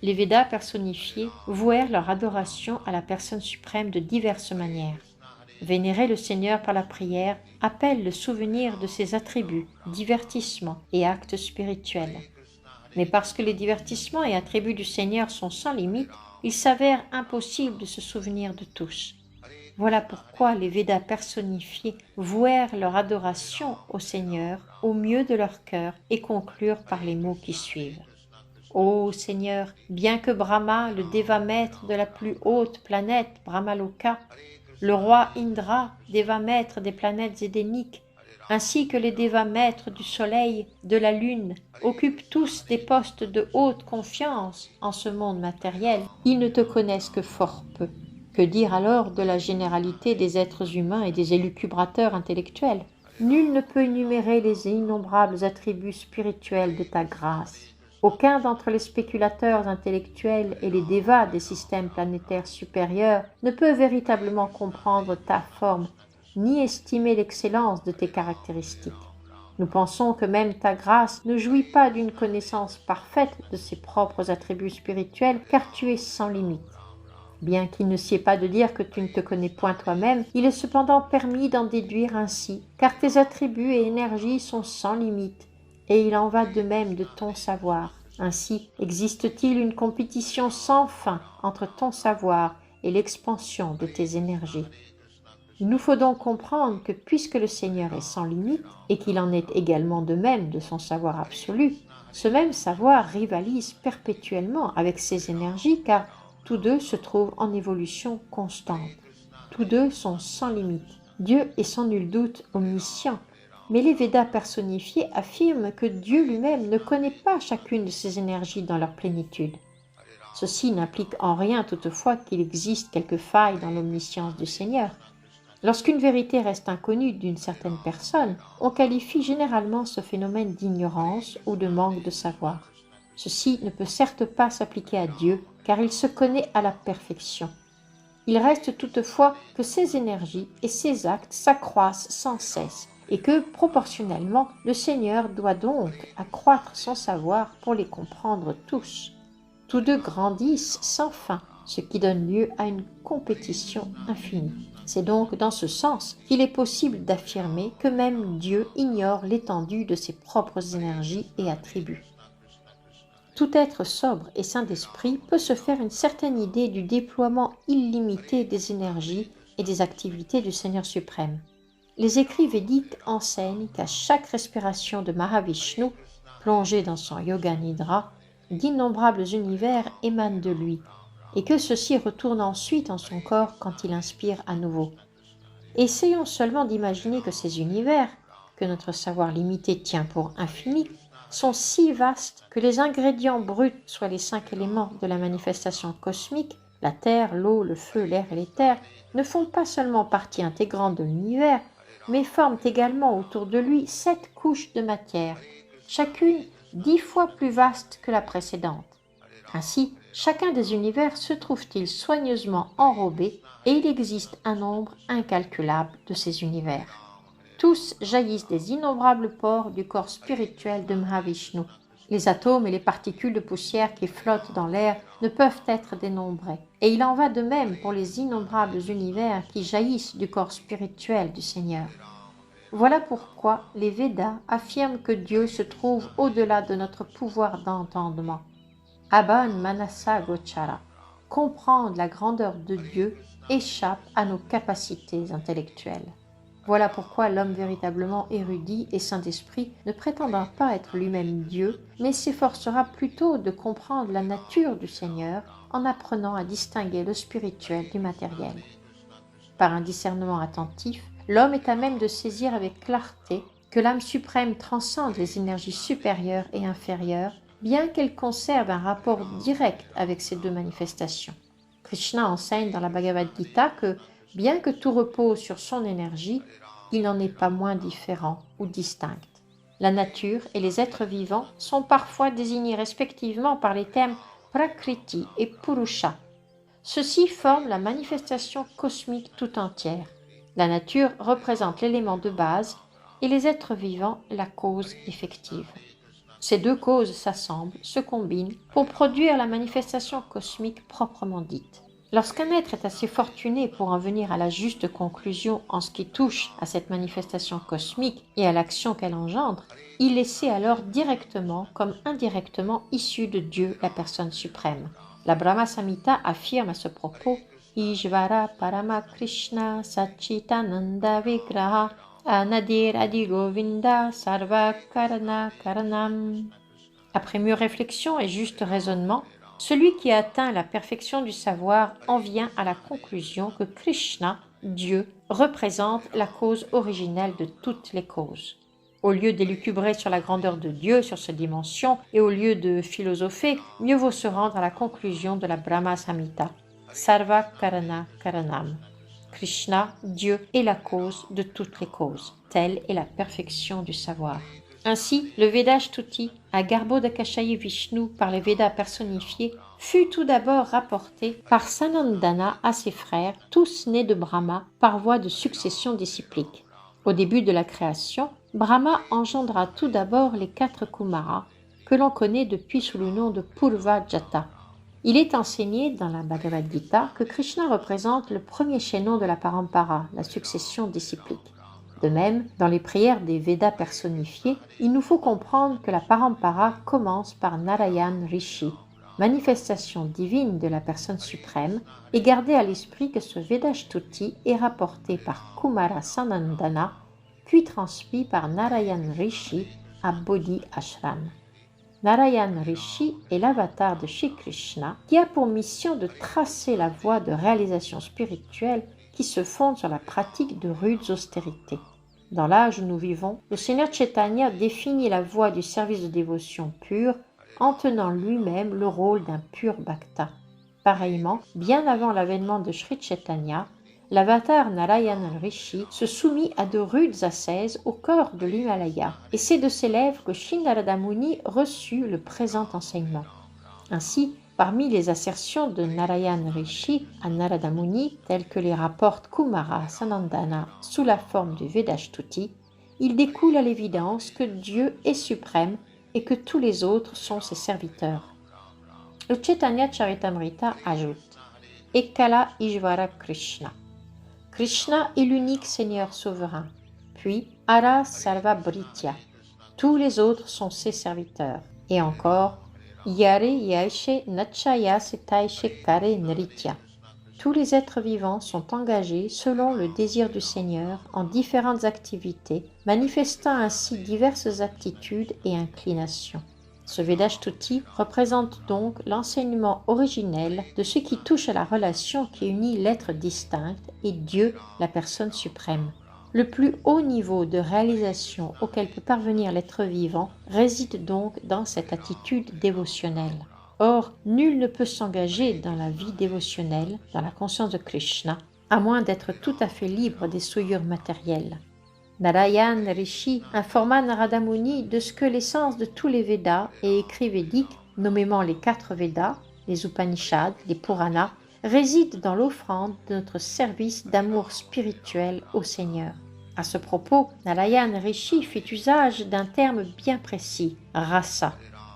Les Védas personnifiés vouèrent leur adoration à la personne suprême de diverses manières. Vénérer le Seigneur par la prière appelle le souvenir de ses attributs, divertissements et actes spirituels. Mais parce que les divertissements et attributs du Seigneur sont sans limite, il s'avère impossible de se souvenir de tous. Voilà pourquoi les Védas personnifiés vouèrent leur adoration au Seigneur au mieux de leur cœur et conclurent par les mots qui suivent. Ô Seigneur, bien que Brahma, le déva maître de la plus haute planète, Brahmaloka, le roi Indra, déva maître des planètes édéniques, ainsi que les dévas maîtres du soleil, de la lune, occupent tous des postes de haute confiance en ce monde matériel, ils ne te connaissent que fort peu. Que dire alors de la généralité des êtres humains et des élucubrateurs intellectuels? Nul ne peut énumérer les innombrables attributs spirituels de ta grâce. Aucun d'entre les spéculateurs intellectuels et les dévas des systèmes planétaires supérieurs ne peut véritablement comprendre ta forme, ni estimer l'excellence de tes caractéristiques. Nous pensons que même ta grâce ne jouit pas d'une connaissance parfaite de ses propres attributs spirituels, car tu es sans limite. Bien qu'il ne sied pas de dire que tu ne te connais point toi-même, il est cependant permis d'en déduire ainsi, car tes attributs et énergies sont sans limite, et il en va de même de ton savoir. Ainsi, existe-t-il une compétition sans fin entre ton savoir et l'expansion de tes énergies. Il nous faut donc comprendre que puisque le Seigneur est sans limite, et qu'il en est également de même de son savoir absolu, ce même savoir rivalise perpétuellement avec ses énergies, car tous deux se trouvent en évolution constante. Tous deux sont sans limite. Dieu est sans nul doute omniscient, mais les Védas personnifiés affirment que Dieu lui-même ne connaît pas chacune de ces énergies dans leur plénitude. Ceci n'implique en rien toutefois qu'il existe quelques failles dans l'omniscience du Seigneur. Lorsqu'une vérité reste inconnue d'une certaine personne, on qualifie généralement ce phénomène d'ignorance ou de manque de savoir. Ceci ne peut certes pas s'appliquer à Dieu, car il se connaît à la perfection. Il reste toutefois que ses énergies et ses actes s'accroissent sans cesse, et que, proportionnellement, le Seigneur doit donc accroître son savoir pour les comprendre tous. Tous deux grandissent sans fin, ce qui donne lieu à une compétition infinie. C'est donc dans ce sens qu'il est possible d'affirmer que même Dieu ignore l'étendue de ses propres énergies et attributs. Tout être sobre et saint d'esprit peut se faire une certaine idée du déploiement illimité des énergies et des activités du Seigneur suprême. Les écrits védiques enseignent qu'à chaque respiration de Mahavishnu, plongé dans son yoga nidra, d'innombrables univers émanent de lui, et que ceux-ci retournent ensuite en son corps quand il inspire à nouveau. Essayons seulement d'imaginer que ces univers, que notre savoir limité tient pour infinis, sont si vastes que les ingrédients bruts, soit les 5 éléments de la manifestation cosmique, la terre, l'eau, le feu, l'air et l'éther, ne font pas seulement partie intégrante de l'univers, mais forment également autour de lui 7 couches de matière, chacune 10 fois plus vaste que la précédente. Ainsi, chacun des univers se trouve-t-il soigneusement enrobé et il existe un nombre incalculable de ces univers. Tous jaillissent des innombrables pores du corps spirituel de Mahavishnu. Les atomes et les particules de poussière qui flottent dans l'air ne peuvent être dénombrés. Et il en va de même pour les innombrables univers qui jaillissent du corps spirituel du Seigneur. Voilà pourquoi les Védas affirment que Dieu se trouve au-delà de notre pouvoir d'entendement. Abhan Manasa Gochara, comprendre la grandeur de Dieu échappe à nos capacités intellectuelles. Voilà pourquoi l'homme véritablement érudit et saint d'esprit ne prétendra pas être lui-même Dieu, mais s'efforcera plutôt de comprendre la nature du Seigneur en apprenant à distinguer le spirituel du matériel. Par un discernement attentif, l'homme est à même de saisir avec clarté que l'âme suprême transcende les énergies supérieures et inférieures, bien qu'elle conserve un rapport direct avec ces deux manifestations. Krishna enseigne dans la Bhagavad Gita que, bien que tout repose sur son énergie, il n'en est pas moins différent ou distinct. La nature et les êtres vivants sont parfois désignés respectivement par les termes Prakriti et Purusha. Ceux-ci forment la manifestation cosmique tout entière. La nature représente l'élément de base et les êtres vivants la cause effective. Ces deux causes s'assemblent, se combinent pour produire la manifestation cosmique proprement dite. Lorsqu'un être est assez fortuné pour en venir à la juste conclusion en ce qui touche à cette manifestation cosmique et à l'action qu'elle engendre, il est sait alors directement comme indirectement issu de Dieu, la personne suprême. La Brahma Samhita affirme à ce propos « Ishvara Parama Krishna Satchitananda Vigraha Anadir Adi Govinda Sarva Karana Karanam » Après mûre réflexion et juste raisonnement, celui qui a atteint la perfection du savoir en vient à la conclusion que Krishna, Dieu, représente la cause originelle de toutes les causes. Au lieu d'élucubrer sur la grandeur de Dieu, sur ses dimensions, et au lieu de philosopher, mieux vaut se rendre à la conclusion de la Brahma Samhita. Sarva Karana Karanam. Krishna, Dieu, est la cause de toutes les causes. Telle est la perfection du savoir. Ainsi, le Vedashtuti, à Garbhodakashayi Vishnu par les Védas personnifiés, fut tout d'abord rapporté par Sanandana à ses frères, tous nés de Brahma par voie de succession disciplique. Au début de la création, Brahma engendra tout d'abord les 4 Kumaras, que l'on connaît depuis sous le nom de Purva Jata. Il est enseigné dans la Bhagavad Gita que Krishna représente le premier chaînon de la Parampara, la succession disciplique. De même, dans les prières des Védas personnifiés, il nous faut comprendre que la Parampara commence par Narayan Rishi, manifestation divine de la personne suprême, et garder à l'esprit que ce Vedashtuti est rapporté par Kumara Sanandana, puis transmis par Narayan Rishi à Bodhi Ashram. Narayan Rishi est l'avatar de Shri Krishna qui a pour mission de tracer la voie de réalisation spirituelle qui se fonde sur la pratique de rudes austérités. Dans l'âge où nous vivons, le Seigneur Chaitanya définit la voie du service de dévotion pure en tenant lui-même le rôle d'un pur bhakta. Pareillement, bien avant l'avènement de Sri Chaitanya, l'avatar Narayana Rishi se soumit à de rudes ascèses au cœur de l'Himalaya, et c'est de ses lèvres que Shri Narada Muni reçut le présent enseignement. Ainsi, parmi les assertions de Narayana Rishi à Narada Muni, telles que les rapporte Kumara Sanandana sous la forme du Vedashtuti, il découle à l'évidence que Dieu est suprême et que tous les autres sont ses serviteurs. Le Chaitanya Charitamrita ajoute « Ekala Ishvara Krishna ». Krishna est l'unique Seigneur souverain. Puis Ara Sarva Bhritya. Tous les autres sont ses serviteurs. Et encore Yare yaishe nachaya setaishe kare nritya. Tous les êtres vivants sont engagés selon le désir du Seigneur en différentes activités, manifestant ainsi diverses aptitudes et inclinations. Ce Vedashtuti représente donc l'enseignement originel de ce qui touche à la relation qui unit l'être distinct et Dieu, la personne suprême. Le plus haut niveau de réalisation auquel peut parvenir l'être vivant réside donc dans cette attitude dévotionnelle. Or, nul ne peut s'engager dans la vie dévotionnelle, dans la conscience de Krishna, à moins d'être tout à fait libre des souillures matérielles. Narayan Rishi informa Narada Muni de ce que l'essence de tous les Védas et écrits védiques, nommément les 4 Védas, les Upanishads, les Puranas, réside dans l'offrande de notre service d'amour spirituel au Seigneur. À ce propos, Narayan Rishi fit usage d'un terme bien précis, rasa.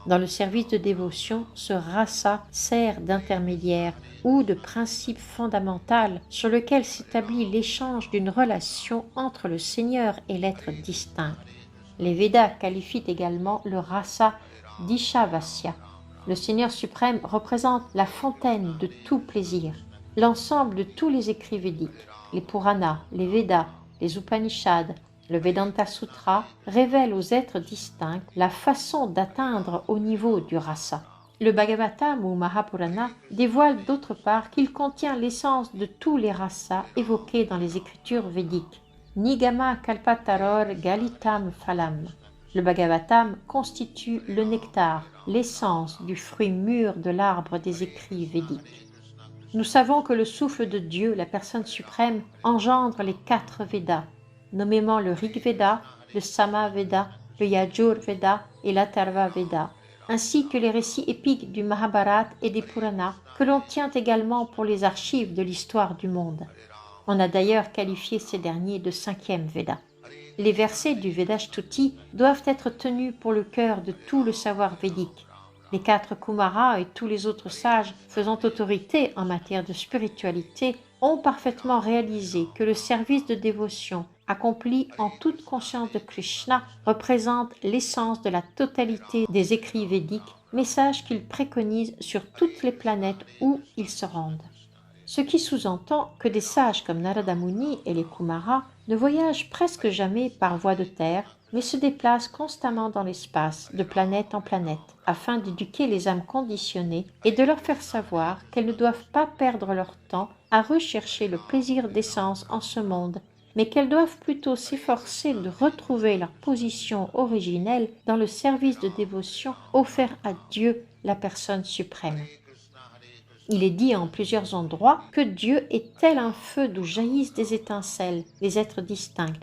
Dans le service de dévotion, ce rasa sert d'intermédiaire ou de principe fondamental sur lequel s'établit l'échange d'une relation entre le Seigneur et l'être distinct. Les Védas qualifient également le rasa d'Ishavasya. Le Seigneur suprême représente la fontaine de tout plaisir. L'ensemble de tous les écrits védiques, les Puranas, les Védas, les Upanishads, le Vedanta Sutra révèle aux êtres distincts la façon d'atteindre au niveau du rasa. Le Bhagavatam ou Mahapurana dévoile d'autre part qu'il contient l'essence de tous les rasas évoqués dans les écritures védiques. Nigama Kalpataror Galitam Phalam. Le Bhagavatam constitue le nectar, l'essence du fruit mûr de l'arbre des écrits védiques. Nous savons que le souffle de Dieu, la personne suprême, engendre les 4 Védas, nommément le Rig Veda, le Sama Veda, le Yajur Veda et l'Atharva Veda, ainsi que les récits épiques du Mahabharata et des Puranas, que l'on tient également pour les archives de l'histoire du monde. On a d'ailleurs qualifié ces derniers de 5e Veda. Les versets du Vedashtuti doivent être tenus pour le cœur de tout le savoir védique. Les 4 Kumaras et tous les autres sages faisant autorité en matière de spiritualité ont parfaitement réalisé que le service de dévotion accompli en toute conscience de Krishna représente l'essence de la totalité des écrits védiques, message qu'ils préconisent sur toutes les planètes où ils se rendent. Ce qui sous-entend que des sages comme Narada Muni et les Kumaras ne voyagent presque jamais par voie de terre, mais se déplacent constamment dans l'espace, de planète en planète, afin d'éduquer les âmes conditionnées et de leur faire savoir qu'elles ne doivent pas perdre leur temps à rechercher le plaisir d'essence en ce monde, mais qu'elles doivent plutôt s'efforcer de retrouver leur position originelle dans le service de dévotion offert à Dieu, la personne suprême. Il est dit en plusieurs endroits que Dieu est tel un feu d'où jaillissent des étincelles, les êtres distincts,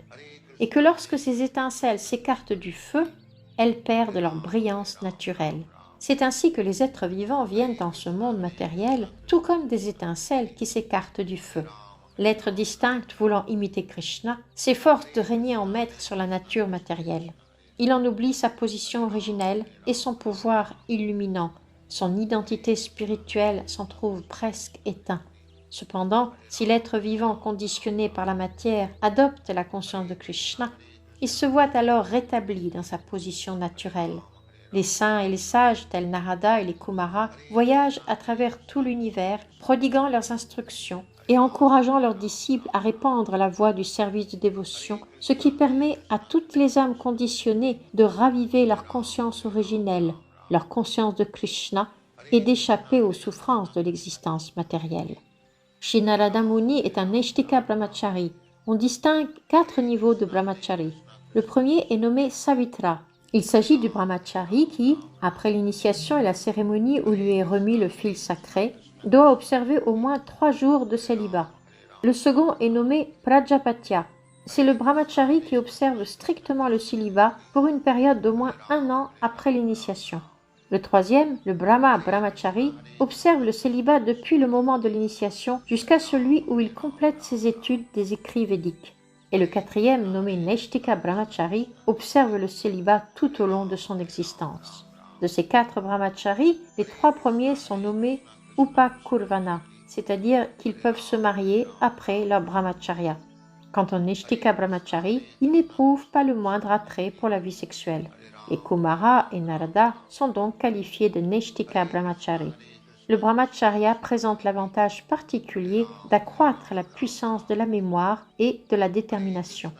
et que lorsque ces étincelles s'écartent du feu, elles perdent leur brillance naturelle. C'est ainsi que les êtres vivants viennent dans ce monde matériel, tout comme des étincelles qui s'écartent du feu. L'être distinct, voulant imiter Krishna, s'efforce de régner en maître sur la nature matérielle. Il en oublie sa position originelle et son pouvoir illuminant. Son identité spirituelle s'en trouve presque éteinte. Cependant, si l'être vivant conditionné par la matière adopte la conscience de Krishna, il se voit alors rétabli dans sa position naturelle. Les saints et les sages, tels Narada et les Kumaras, voyagent à travers tout l'univers, prodiguant leurs instructions et encourageant leurs disciples à répandre la voie du service de dévotion, ce qui permet à toutes les âmes conditionnées de raviver leur conscience originelle, leur conscience de Krishna, et d'échapper aux souffrances de l'existence matérielle. Shri Narada Muni est un Neshtika Brahmachari. On distingue 4 niveaux de Brahmachari. Le premier est nommé Savitra. Il s'agit du Brahmachari qui, après l'initiation et la cérémonie où lui est remis le fil sacré, doit observer au moins 3 jours de célibat. Le second est nommé Prajapatya. C'est le Brahmachari qui observe strictement le célibat pour une période d'au moins 1 an après l'initiation. Le troisième, le Brahma Brahmachari, observe le célibat depuis le moment de l'initiation jusqu'à celui où il complète ses études des écrits védiques. Et le quatrième, nommé Neshtika Brahmachari, observe le célibat tout au long de son existence. De ces 4 Brahmacharis, les 3 premiers sont nommés Upakurvana, c'est-à-dire qu'ils peuvent se marier après leur Brahmacharya. Quant au Neshtika Brahmachari, il n'éprouve pas le moindre attrait pour la vie sexuelle. Les Kumara et Narada sont donc qualifiés de Neshtika Brahmachari. Le brahmacharya présente l'avantage particulier d'accroître la puissance de la mémoire et de la détermination.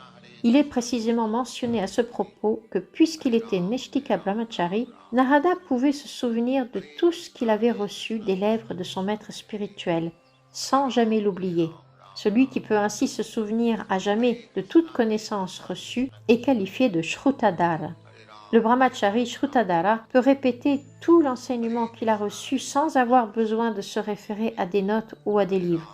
Il est précisément mentionné à ce propos que puisqu'il était Neshtika Brahmachari, Narada pouvait se souvenir de tout ce qu'il avait reçu des lèvres de son maître spirituel, sans jamais l'oublier. Celui qui peut ainsi se souvenir à jamais de toute connaissance reçue est qualifié de Shrutadara. Le brahmachari Shrutadara peut répéter tout l'enseignement qu'il a reçu sans avoir besoin de se référer à des notes ou à des livres.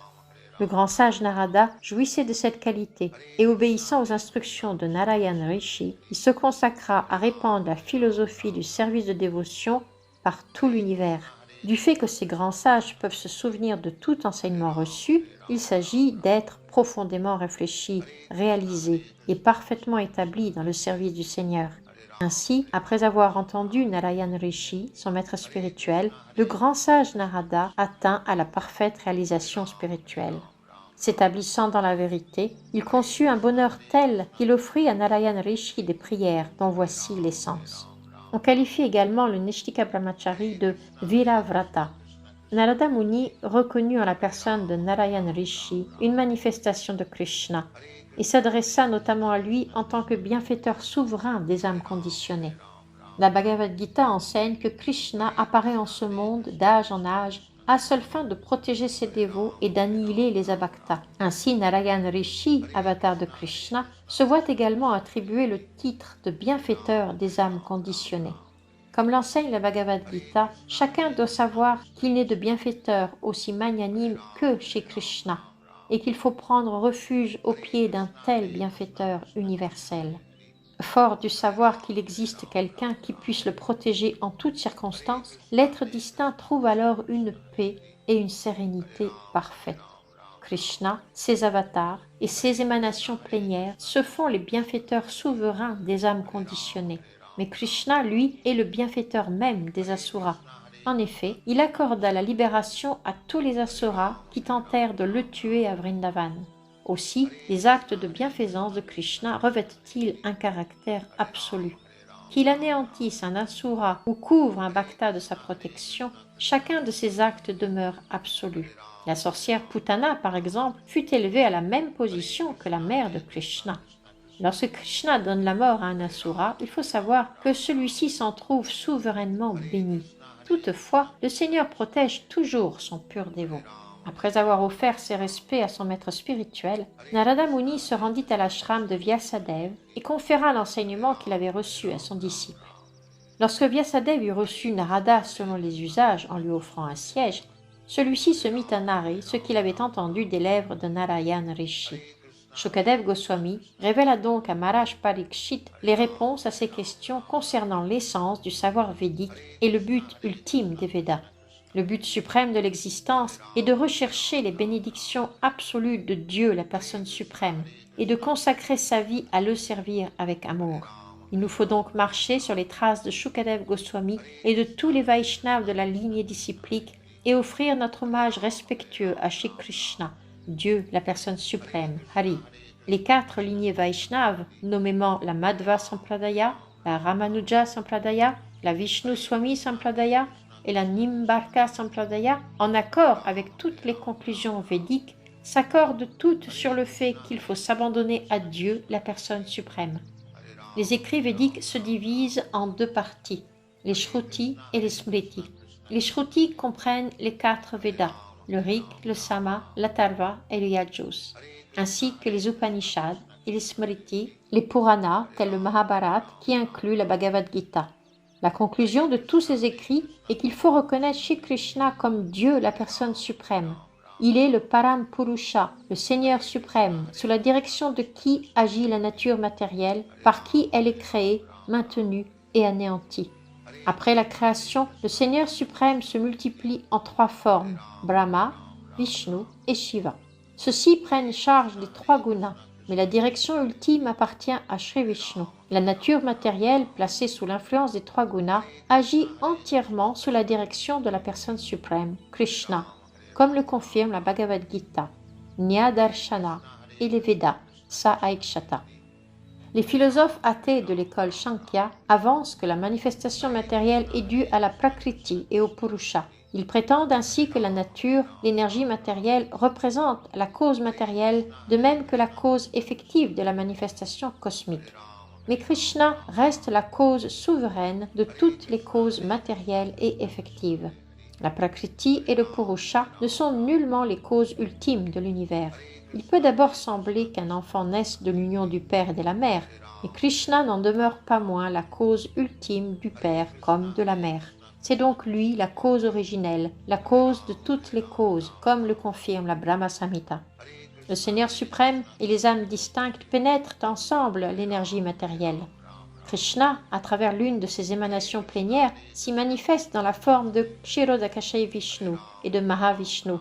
Le grand sage Narada jouissait de cette qualité et obéissant aux instructions de Narayana Rishi, il se consacra à répandre la philosophie du service de dévotion par tout l'univers. Du fait que ces grands sages peuvent se souvenir de tout enseignement reçu, il s'agit d'être profondément réfléchis, réalisés et parfaitement établis dans le service du Seigneur. Ainsi, après avoir entendu Narayana Rishi, son maître spirituel, le grand sage Narada atteint à la parfaite réalisation spirituelle. S'établissant dans la vérité, il conçut un bonheur tel qu'il offrit à Narayana Rishi des prières dont voici l'essence. On qualifie également le Neshtika Brahmachari de Viravrata. Narada Muni reconnut en la personne de Narayana Rishi une manifestation de Krishna et s'adressa notamment à lui en tant que bienfaiteur souverain des âmes conditionnées. La Bhagavad Gita enseigne que Krishna apparaît en ce monde d'âge en âge à seule fin de protéger ses dévots et d'annihiler les abhaktas. Ainsi, Narayana Rishi, avatar de Krishna, se voit également attribuer le titre de bienfaiteur des âmes conditionnées. Comme l'enseigne la Bhagavad Gita, chacun doit savoir qu'il n'est de bienfaiteur aussi magnanime que chez Krishna et qu'il faut prendre refuge aux pieds d'un tel bienfaiteur universel. Fort du savoir qu'il existe quelqu'un qui puisse le protéger en toutes circonstances, l'être distinct trouve alors une paix et une sérénité parfaite. Krishna, ses avatars et ses émanations plénières se font les bienfaiteurs souverains des âmes conditionnées. Mais Krishna, lui, est le bienfaiteur même des asuras. En effet, il accorda la libération à tous les asuras qui tentèrent de le tuer à Vrindavan. Aussi, les actes de bienfaisance de Krishna revêtent-ils un caractère absolu. Qu'il anéantisse un asura ou couvre un bhakta de sa protection, chacun de ces actes demeure absolu. La sorcière Putana, par exemple, fut élevée à la même position que la mère de Krishna. Lorsque Krishna donne la mort à un asura, il faut savoir que celui-ci s'en trouve souverainement béni. Toutefois, le Seigneur protège toujours son pur dévot. Après avoir offert ses respects à son maître spirituel, Narada Muni se rendit à l'ashram de Vyasadeva et conféra l'enseignement qu'il avait reçu à son disciple. Lorsque Vyasadeva eut reçu Narada selon les usages en lui offrant un siège, celui-ci se mit à narrer ce qu'il avait entendu des lèvres de Narayana Rishi. Shukadeva Goswami révéla donc à Maharaj Parikshit les réponses à ces questions concernant l'essence du savoir védique et le but ultime des Védas. Le but suprême de l'existence est de rechercher les bénédictions absolues de Dieu, la personne suprême, et de consacrer sa vie à le servir avec amour. Il nous faut donc marcher sur les traces de Shukadeva Goswami et de tous les Vaishnavas de la lignée disciplique et offrir notre hommage respectueux à Shri Krishna, Dieu, la personne suprême, Hari. Les 4 lignées Vaishnavas, nommément la Madhva Sampradaya, la Ramanuja Sampradaya, la Vishnu Swami Sampradaya et la Nimbarka Sampradaya, en accord avec toutes les conclusions védiques, s'accordent toutes sur le fait qu'il faut s'abandonner à Dieu, la personne suprême. Les écrits védiques se divisent en 2 parties, les Shruti et les Smriti. Les Shruti comprennent les 4 Védas, le Rig, le Sama, l'Atharva et le Yajus, ainsi que les Upanishads et les Smriti, les Puranas, tels le Mahabharata, qui inclut la Bhagavad Gita. La conclusion de tous ces écrits est qu'il faut reconnaître Shri Krishna comme Dieu, la personne suprême. Il est le Param Purusha, le Seigneur suprême, sous la direction de qui agit la nature matérielle, par qui elle est créée, maintenue et anéantie. Après la création, le Seigneur suprême se multiplie en 3 formes, Brahma, Vishnu et Shiva. Ceux-ci prennent charge des 3 gunas, mais la direction ultime appartient à Shri Vishnu. La nature matérielle, placée sous l'influence des 3 gunas, agit entièrement sous la direction de la personne suprême, Krishna, comme le confirme la Bhagavad Gita, Nyadarshana et les Védas, Saikshata. Les philosophes athées de l'école Shankya avancent que la manifestation matérielle est due à la Prakriti et au Purusha. Ils prétendent ainsi que la nature, l'énergie matérielle, représente la cause matérielle, de même que la cause effective de la manifestation cosmique. Mais Krishna reste la cause souveraine de toutes les causes matérielles et effectives. La Prakriti et le Purusha ne sont nullement les causes ultimes de l'univers. Il peut d'abord sembler qu'un enfant naisse de l'union du père et de la mère, mais Krishna n'en demeure pas moins la cause ultime du père comme de la mère. C'est donc lui la cause originelle, la cause de toutes les causes, comme le confirme la Brahma Samhita. Le Seigneur suprême et les âmes distinctes pénètrent ensemble l'énergie matérielle. Krishna, à travers l'une de ses émanations plénières, s'y manifeste dans la forme de Kshirodakashayi Vishnu et de Mahavishnu,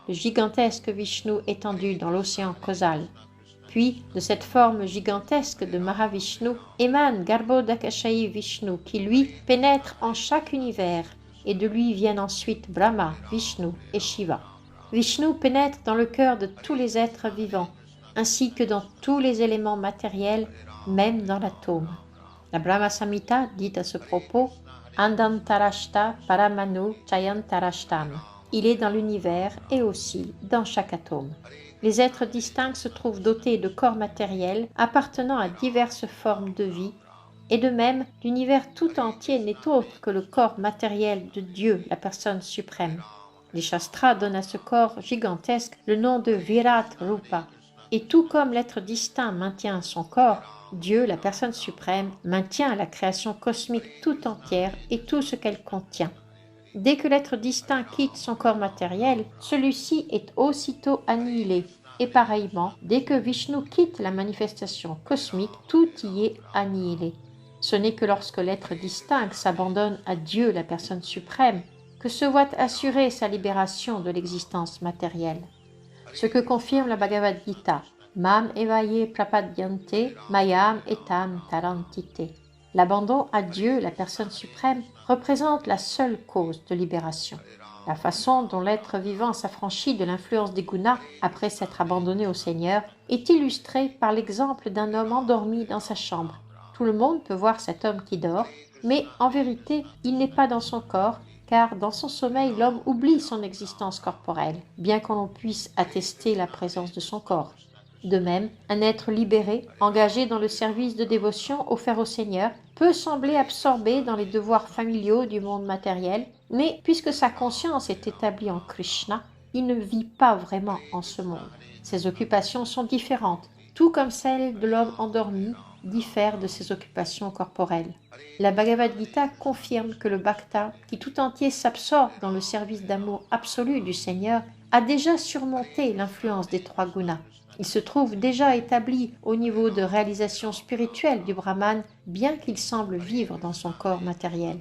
le gigantesque Vishnu étendu dans l'océan causal. Puis, de cette forme gigantesque de Mahavishnu émane Garbhodakashayi Vishnu qui, lui, pénètre en chaque univers, et de lui viennent ensuite Brahma, Vishnu et Shiva. Vishnu pénètre dans le cœur de tous les êtres vivants, ainsi que dans tous les éléments matériels, même dans l'atome. La Brahma Samhita dit à ce propos « Andantarashta paramanu chayantarashtam ». Il est dans l'univers et aussi dans chaque atome. Les êtres distincts se trouvent dotés de corps matériels appartenant à diverses formes de vie, et de même, l'univers tout entier n'est autre que le corps matériel de Dieu, la personne suprême. Les Shastras donnent à ce corps gigantesque le nom de Virat Rupa, et tout comme l'être distinct maintient son corps, Dieu, la personne suprême, maintient la création cosmique tout entière et tout ce qu'elle contient. Dès que l'être distinct quitte son corps matériel, celui-ci est aussitôt annihilé. Et pareillement, dès que Vishnu quitte la manifestation cosmique, tout y est annihilé. Ce n'est que lorsque l'être distinct s'abandonne à Dieu, la personne suprême, que se voit assurer sa libération de l'existence matérielle. Ce que confirme la Bhagavad Gita, Mam evaye prapadyante mayam etam tarantite. L'abandon à Dieu, la personne suprême, représente la seule cause de libération. La façon dont l'être vivant s'affranchit de l'influence des gunas après s'être abandonné au Seigneur est illustrée par l'exemple d'un homme endormi dans sa chambre. Tout le monde peut voir cet homme qui dort, mais en vérité, il n'est pas dans son corps, car dans son sommeil, l'homme oublie son existence corporelle, bien qu'on puisse attester la présence de son corps. De même, un être libéré, engagé dans le service de dévotion offert au Seigneur, peut sembler absorbé dans les devoirs familiaux du monde matériel, mais puisque sa conscience est établie en Krishna, il ne vit pas vraiment en ce monde. Ses occupations sont différentes, tout comme celles de l'homme endormi diffèrent de ses occupations corporelles. La Bhagavad Gita confirme que le bhakta, qui tout entier s'absorbe dans le service d'amour absolu du Seigneur, a déjà surmonté l'influence des trois gunas. Il se trouve déjà établi au niveau de réalisation spirituelle du Brahman, bien qu'il semble vivre dans son corps matériel.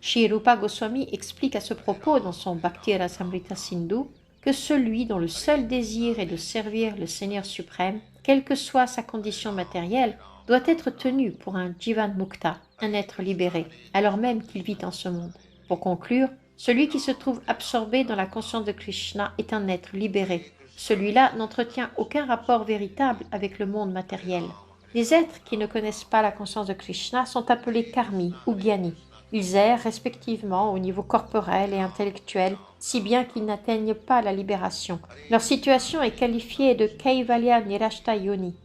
Sri Rupa Goswami explique à ce propos dans son Bhakti Rasamrita Sindhu que celui dont le seul désir est de servir le Seigneur suprême, quelle que soit sa condition matérielle, doit être tenu pour un Jivan Mukta, un être libéré, alors même qu'il vit en ce monde. Pour conclure, celui qui se trouve absorbé dans la conscience de Krishna est un être libéré. Celui-là n'entretient aucun rapport véritable avec le monde matériel. Les êtres qui ne connaissent pas la conscience de Krishna sont appelés karmis ou gyani. Ils errent respectivement au niveau corporel et intellectuel, si bien qu'ils n'atteignent pas la libération. Leur situation est qualifiée de Kaivalya Nirashta Yoni.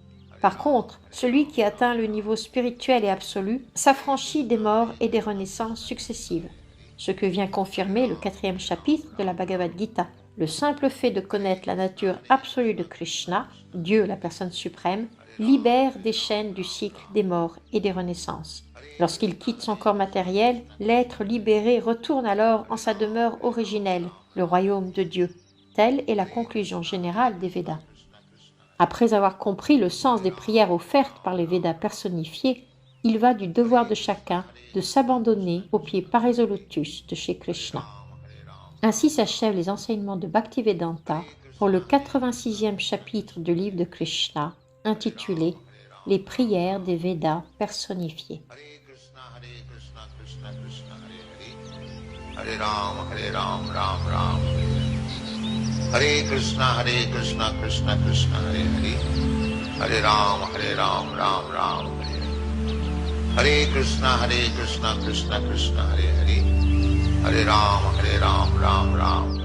Par contre, celui qui atteint le niveau spirituel et absolu s'affranchit des morts et des renaissances successives. Ce que vient confirmer le 4e chapitre de la Bhagavad Gita. Le simple fait de connaître la nature absolue de Krishna, Dieu la personne suprême, libère des chaînes du cycle des morts et des renaissances. Lorsqu'il quitte son corps matériel, l'être libéré retourne alors en sa demeure originelle, le royaume de Dieu. Telle est la conclusion générale des Védas. Après avoir compris le sens des prières offertes par les Védas personnifiés, il va du devoir de chacun de s'abandonner aux pieds paréso-lotus de chez Krishna. Ainsi s'achèvent les enseignements de Bhaktivedanta pour le 86e chapitre du livre de Krishna, intitulé « Les prières des Védas personnifiées ». Hare Ram, Ram Ram. Hare Krishna, Krishna Krishna, Hare Hare. Hare Ram, Ram Ram. Hare Krishna, Krishna Krishna, Hare Hare, Hare Ram, Ram Ram.